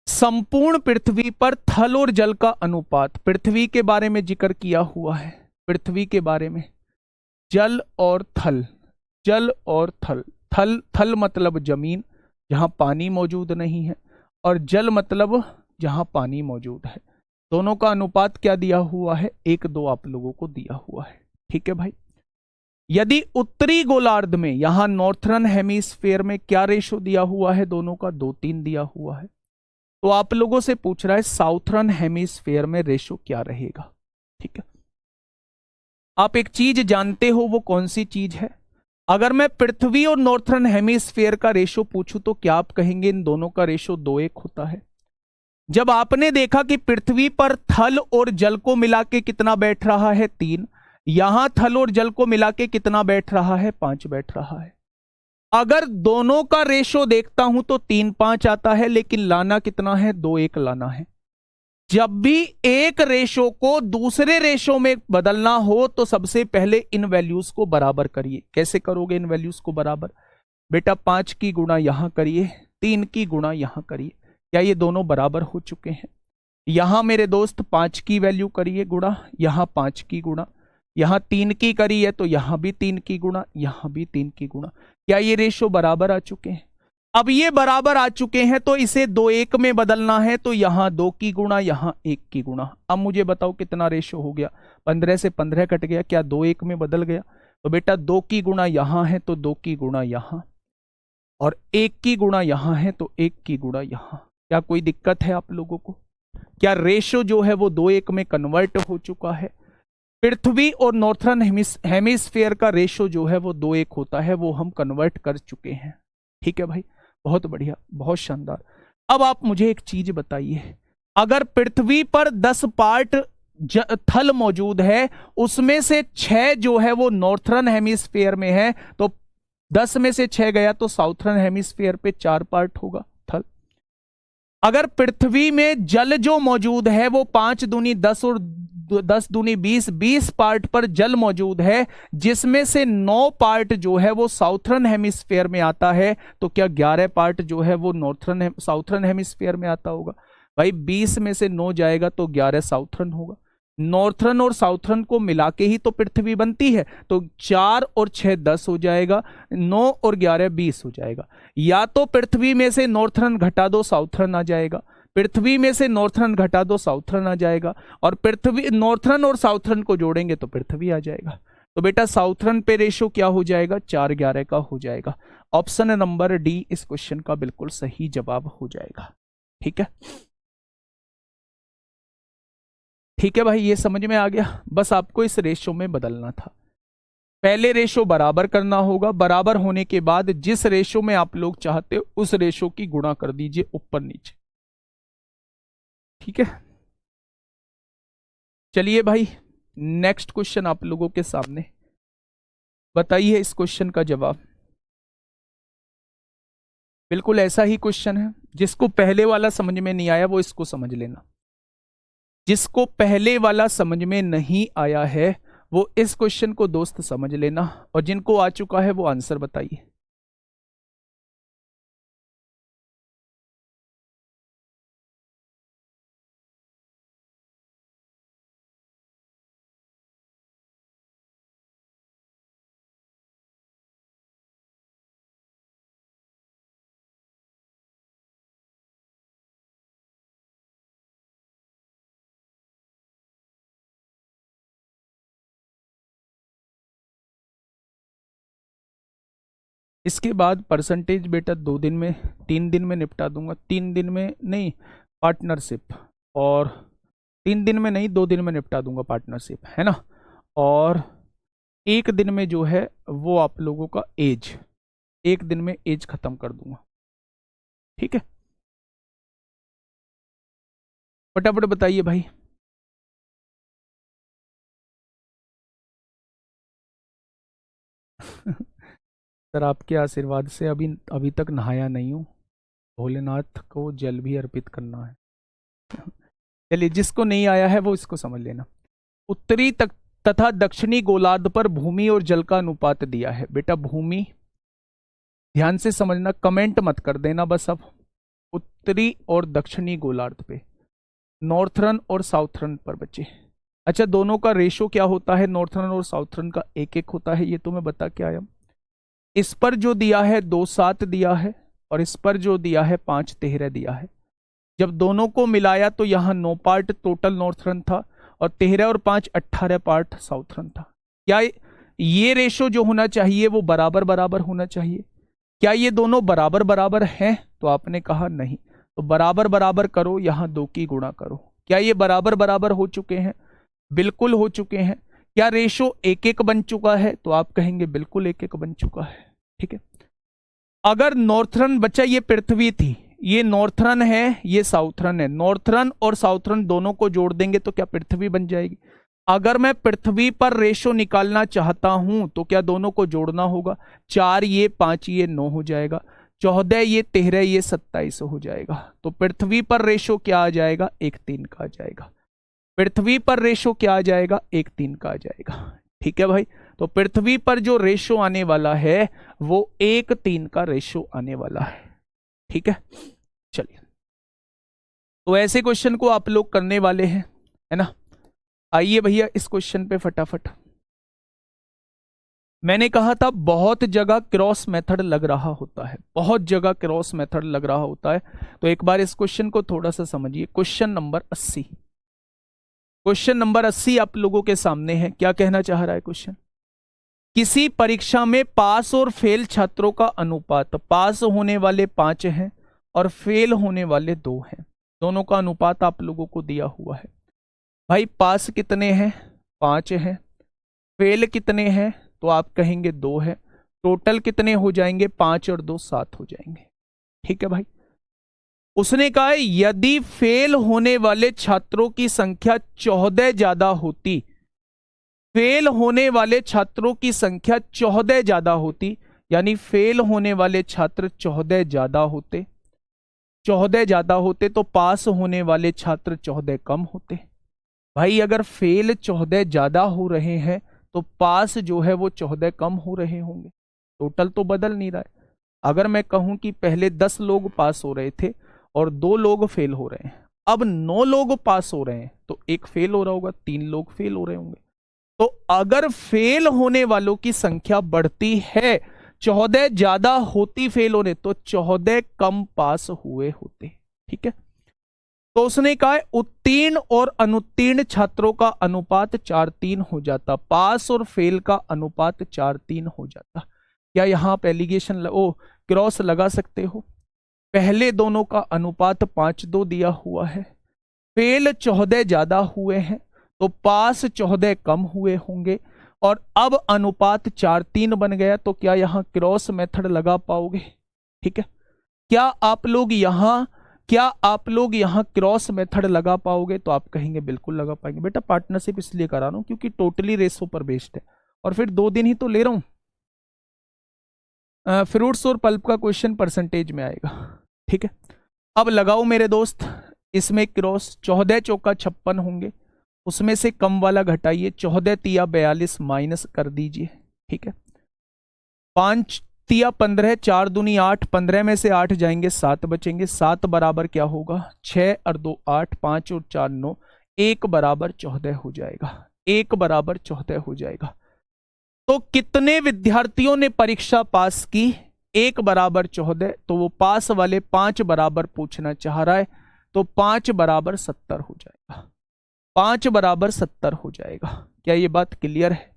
संपूर्ण पृथ्वी पर थल और जल का अनुपात, पृथ्वी के बारे में जिक्र किया हुआ है, पृथ्वी के बारे में, जल और थल, जल और थल, थल थल मतलब जमीन जहां पानी मौजूद नहीं है, और जल मतलब जहां पानी मौजूद है। दोनों का अनुपात क्या दिया हुआ है, 1:2 आप लोगों को दिया हुआ है। ठीक है भाई, यदि उत्तरी गोलार्ध में, यहां नॉर्थर्न हेमिस्फेयर में क्या रेशो दिया हुआ है, दोनों का 2:3 दिया हुआ है। तो आप लोगों से पूछ रहा है साउथर्न हेमिस्फेयर में रेशो क्या रहेगा। ठीक है, आप एक चीज जानते हो, वो कौन सी चीज है? अगर मैं पृथ्वी और नॉर्थर्न हेमिस्फेयर का रेशो पूछूं तो क्या आप कहेंगे इन दोनों का रेशो 2:1 होता है? जब आपने देखा कि पृथ्वी पर थल और जल को मिला के कितना बैठ रहा है, 3, यहां थल और जल को मिला के कितना बैठ रहा है, 5 बैठ रहा है। अगर दोनों का रेशो देखता हूं तो 3:5 आता है, लेकिन लाना कितना है, 2:1 लाना है। जब भी एक रेशो को दूसरे रेशो में बदलना हो तो सबसे पहले इन वैल्यूज को बराबर करिए। कैसे करोगे इन वैल्यूज को बराबर? बेटा 5 की गुणा यहां करिए, 3 की गुणा यहां करिए। क्या ये दोनों बराबर हो चुके हैं? यहां मेरे दोस्त 5 की वैल्यू करिए गुणा, यहां 5 की गुणा, यहां 3 की करी है तो यहां भी 3 की गुणा, यहां भी 3 की गुणा। क्या ये रेशो बराबर आ चुके हैं? अब ये बराबर आ चुके हैं तो इसे 2:1 में बदलना है, तो यहां 2 की गुणा, यहां 1 की गुणा। अब मुझे बताओ कितना रेशो हो गया? 15 से 15 कट गया, क्या 2:1 में बदल गया? तो बेटा 2 की गुणा यहां है तो 2 की गुणा यहां, और 1 की गुणा यहां है तो 1 की गुणा यहां। क्या कोई दिक्कत है आप लोगों को? क्या रेशो जो है वो 2:1 में कन्वर्ट हो चुका है? पृथ्वी और नॉर्थर्न हेमिस्फेयर का रेशो जो है वो 2:1 होता है, वो हम कन्वर्ट कर चुके हैं। ठीक है भाई, बहुत बढ़िया, बहुत शानदार। अब आप मुझे एक चीज बताइए, अगर पृथ्वी पर 10 पार्ट थल मौजूद है, उसमें से 6 जो है वो नॉर्थर्न हेमिस्फेयर में है, तो 10 में से 6 गया तो साउथर्न हेमिस्फेयर पे 4 पार्ट होगा थल। अगर पृथ्वी में जल जो मौजूद है वो 5 दूनी 10 और 10 दूनी 20, 20 पार्ट पर जल मौजूद है, जिसमें से 9 पार्ट जो है वो साउथर्न हेमिस्फेयर में आता है, तो क्या 11 पार्ट जो है वो साउथर्न हेमिस्फेयर में आता होगा? भाई 20 में से 9 जाएगा तो 11 साउथर्न होगा। नॉर्थर्न और साउथर्न को मिला के ही तो पृथ्वी बनती है, तो 4 और 6 10 हो जाएगा, 9 और 11 20 हो जाएगा। या तो पृथ्वी में से नॉर्थर्न घटा दो, साउथर्न आ जाएगा, पृथ्वी में से नॉर्थर्न घटा दो, साउथर्न आ जाएगा, और पृथ्वी नॉर्थर्न और साउथर्न को जोड़ेंगे तो पृथ्वी आ जाएगा। तो बेटा साउथर्न पे रेशो क्या हो जाएगा, 4:11 का हो जाएगा। ऑप्शन नंबर डी इस क्वेश्चन का बिल्कुल सही जवाब हो जाएगा। ठीक है, ठीक है भाई, ये समझ में आ गया। बस आपको इस रेशो में बदलना था। पहले रेशो बराबर करना होगा, बराबर होने के बाद जिस रेशो में आप लोग चाहते हो उस रेशो की गुणा कर दीजिए ऊपर नीचे। ठीक है, चलिए भाई नेक्स्ट क्वेश्चन आप लोगों के सामने, बताइए इस क्वेश्चन का जवाब। बिल्कुल ऐसा ही क्वेश्चन है, जिसको पहले वाला समझ में नहीं आया वो इसको समझ लेना, जिसको पहले वाला समझ में नहीं आया है वो इस क्वेश्चन को दोस्त समझ लेना, और जिनको आ चुका है वो आंसर बताइए। इसके बाद परसेंटेज बेटा 2 दिन में, 3 दिन में निपटा दूंगा, 3 दिन में नहीं, पार्टनरशिप और 3 दिन में नहीं, 2 दिन में निपटा दूंगा पार्टनरशिप, है ना। और 1 दिन में जो है वो आप लोगों का एज, 1 दिन में एज खत्म कर दूंगा, ठीक है। फटाफट बताइए भाई। सर आपके आशीर्वाद से अभी अभी तक नहाया नहीं हूँ, भोलेनाथ को जल भी अर्पित करना है। चलिए, जिसको नहीं आया है वो इसको समझ लेना। उत्तरी तक तथा दक्षिणी गोलार्ध पर भूमि और जल का अनुपात दिया है। बेटा भूमि ध्यान से समझना, कमेंट मत कर देना बस। अब उत्तरी और दक्षिणी गोलार्ध पे, नॉर्थरन और साउथरन पर बच्चे। अच्छा, दोनों का रेशो क्या होता है? नॉर्थरन और साउथरन का 1-1 होता है, ये तो मैं बता के आया। इस पर जो दिया है 2-7 दिया है, और इस पर जो दिया है 5-13 दिया है। जब दोनों को मिलाया तो यहाँ 9 पार्ट टोटल नॉर्थरन था, और 13 और 5 18 पार्ट साउथरन था। क्या ये रेशो जो होना चाहिए वो बराबर बराबर होना चाहिए? क्या ये दोनों बराबर बराबर हैं? तो आपने कहा नहीं, तो बराबर बराबर करो, यहाँ 2 की गुणा करो। क्या ये बराबर बराबर हो चुके हैं? बिल्कुल हो चुके हैं। क्या रेशो 1-1 बन चुका है? तो आप कहेंगे बिल्कुल 1-1 बन चुका है, ठीक है। अगर नॉर्थरन, बच्चा ये पृथ्वी थी, ये नॉर्थरन है, ये साउथरन है, नॉर्थरन और साउथरन दोनों को जोड़ देंगे तो क्या पृथ्वी बन जाएगी? अगर मैं पृथ्वी पर रेशो निकालना चाहता हूं तो क्या दोनों को जोड़ना होगा? 4 ये 5 ये 9 हो जाएगा, 14 ये 13 ये 27 हो जाएगा। तो पृथ्वी पर रेशो क्या आ जाएगा? 1-3 का आ जाएगा। पृथ्वी पर रेशो क्या आ जाएगा? 1-3 का आ जाएगा, ठीक है भाई। तो पृथ्वी पर जो रेशो आने वाला है वो 1-3 का रेशो आने वाला है, ठीक है। चलिए, तो ऐसे क्वेश्चन को आप लोग करने वाले हैं, है ना। आइए भैया इस क्वेश्चन पे फटाफट। मैंने कहा था बहुत जगह क्रॉस मेथड लग रहा होता है, बहुत जगह क्रॉस मेथड लग रहा होता है। तो एक बार इस क्वेश्चन को थोड़ा सा समझिए। क्वेश्चन नंबर 80, क्वेश्चन नंबर 80 आप लोगों के सामने है। क्या कहना चाह रहा है क्वेश्चन? किसी परीक्षा में पास और फेल छात्रों का अनुपात, पास होने वाले 5 हैं और फेल होने वाले 2 हैं, दोनों का अनुपात आप लोगों को दिया हुआ है। भाई पास कितने हैं? 5 हैं। फेल कितने हैं? तो आप कहेंगे 2 है। टोटल कितने हो जाएंगे? 5 और 2 7 हो जाएंगे, ठीक है भाई। उसने कहा यदि फेल होने वाले छात्रों की संख्या 14 ज्यादा होती, फेल होने वाले छात्रों की संख्या 14 ज्यादा होती, यानी फेल होने वाले छात्र 14 ज्यादा होते, 14 ज्यादा होते तो पास होने वाले छात्र 14 कम होते। भाई अगर फेल 14 ज्यादा हो रहे हैं तो पास जो है वो 14 कम हो रहे होंगे, टोटल तो बदल नहीं रहा है। अगर मैं कहूं कि पहले 10 लोग पास हो रहे थे और 2 लोग फेल हो रहे हैं, अब 9 लोग पास हो रहे हैं तो 1 फेल हो रहा होगा, 3 लोग फेल हो रहे होंगे। तो अगर फेल होने वालों की संख्या बढ़ती है, 14 ज्यादा होती फेल होने, तो 14 कम पास हुए होते, ठीक है। तो उसने कहा उत्तीर्ण और अनुत्तीर्ण छात्रों का अनुपात 4-3 हो जाता, पास और फेल का अनुपात 4-3 हो जाता। क्या यहां आप एलिगेशन क्रॉस लगा सकते हो? पहले दोनों का अनुपात 5-2 दिया हुआ है, फेल 14 ज्यादा हुए हैं तो पास 14 कम हुए होंगे, और अब अनुपात 4-3 बन गया, तो क्या यहां क्रॉस मेथड लगा पाओगे? ठीक है, क्या आप लोग यहां क्रॉस मेथड लगा पाओगे? तो आप कहेंगे बिल्कुल लगा पाएंगे। बेटा पार्टनरशिप इसलिए करा रहा हूं क्योंकि टोटली रेशो पर बेस्ड है, और फिर 2 दिन ही तो ले रहा हूं। फ्रूट्स और पल्प का क्वेश्चन परसेंटेज में आएगा, ठीक है। अब लगाओ मेरे दोस्त इसमें क्रॉस, 14 चौका 56 होंगे, उसमें से कम वाला घटाइए, 14 तिया 42 माइनस कर दीजिए, ठीक है। 5 तिया 15, 4 दूनी 8, 15 में से 8 जाएंगे 7 बचेंगे, 7 बराबर क्या होगा? 6 और 2 8, 5 और 4 9, 1 बराबर 14 हो जाएगा, 1 बराबर 14 हो जाएगा। तो कितने विद्यार्थियों ने परीक्षा पास की? 1 बराबर 14, तो वो पास वाले 5 बराबर पूछना चाह रहा है, तो 5 बराबर 70 हो जाएगा, 5 बराबर 70 हो जाएगा। क्या ये बात क्लियर है?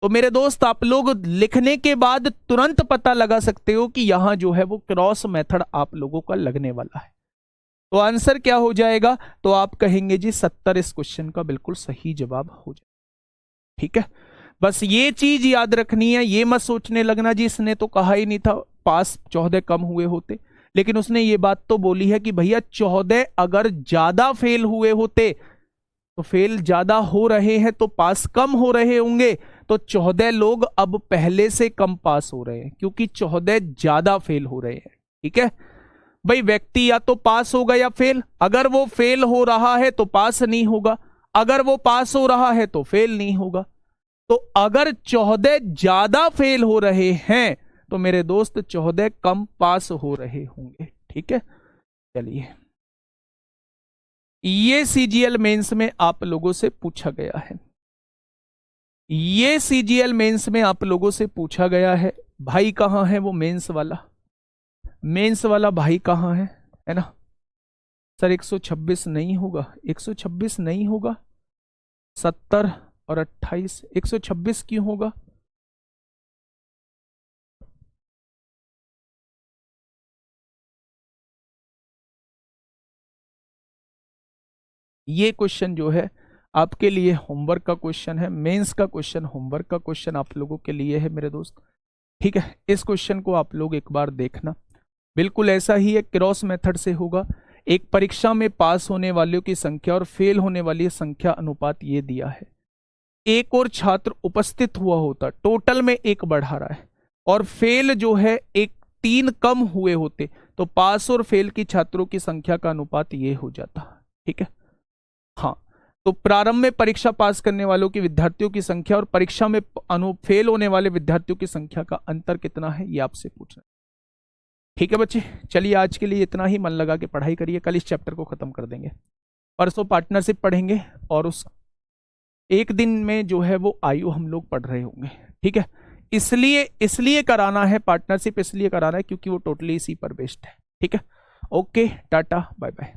तो मेरे दोस्त आप लोग लिखने के बाद तुरंत पता लगा सकते हो कि यहां जो है वो क्रॉस मेथड आप लोगों का लगने वाला है। तो आंसर क्या हो जाएगा, तो आप कहेंगे जी 70 इस क्वेश्चन का बिल्कुल सही जवाब हो जाए। ठीक है, बस ये चीज याद रखनी है, ये मत सोचने लगना जी इसने तो कहा ही नहीं था पास 14 कम हुए होते, लेकिन उसने ये बात तो बोली है कि भैया 14 अगर ज्यादा फेल हुए होते, तो फेल ज्यादा हो रहे हैं तो पास कम हो रहे होंगे, तो 14 लोग अब पहले से कम पास हो रहे हैं क्योंकि 14 ज्यादा फेल हो रहे हैं। ठीक है भाई, व्यक्ति या तो पास होगा या फेल, अगर वो फेल हो रहा है तो पास नहीं होगा, अगर वो पास हो रहा है तो फेल नहीं होगा। तो अगर 14 ज्यादा फेल हो रहे हैं तो मेरे दोस्त 14 कम पास हो रहे होंगे। ठीक है, चलिए, ये सीजीएल मेंस में आप लोगों से पूछा गया है, ये सीजीएल मेंस में आप लोगों से पूछा गया है। भाई कहां है वो मेंस वाला, मेंस वाला भाई कहां है ना सर? 126 नहीं होगा, 126 नहीं होगा, 70 और 28, 126 क्यों होगा? ये क्वेश्चन जो है आपके लिए होमवर्क का क्वेश्चन है, मेंस का क्वेश्चन होमवर्क का क्वेश्चन आप लोगों के लिए है मेरे दोस्त। ठीक है, इस क्वेश्चन को आप लोग एक बार देखना, बिल्कुल ऐसा ही है, क्रॉस मेथड से होगा। एक परीक्षा में पास होने वालों की संख्या और फेल होने वाली संख्या अनुपात ये दिया है, एक और छात्र उपस्थित हुआ होता, टोटल में एक बढ़ा रहा है, और फेल जो है एक 3 कम हुए होते, तो पास और फेल की छात्रों की संख्या का अनुपात ये हो जाता। ठीक है, हाँ, तो प्रारंभ में परीक्षा पास करने वालों की विद्यार्थियों की संख्या और परीक्षा में फेल होने वाले विद्यार्थियों की संख्या का अंतर कितना है, ये आपसे पूछना। ठीक है बच्चे, चलिए आज के लिए इतना ही, मन लगा के पढ़ाई करिए, कल इस चैप्टर को खत्म कर देंगे, परसों पार्टनरशिप पढ़ेंगे, और उस एक दिन में जो है वो आयु हम लोग पढ़ रहे होंगे। ठीक है, इसलिए कराना है पार्टनरशिप, इसलिए कराना है क्योंकि वो टोटली इसी पर बेस्ड है। ठीक है, ओके, टाटा बाय बाय।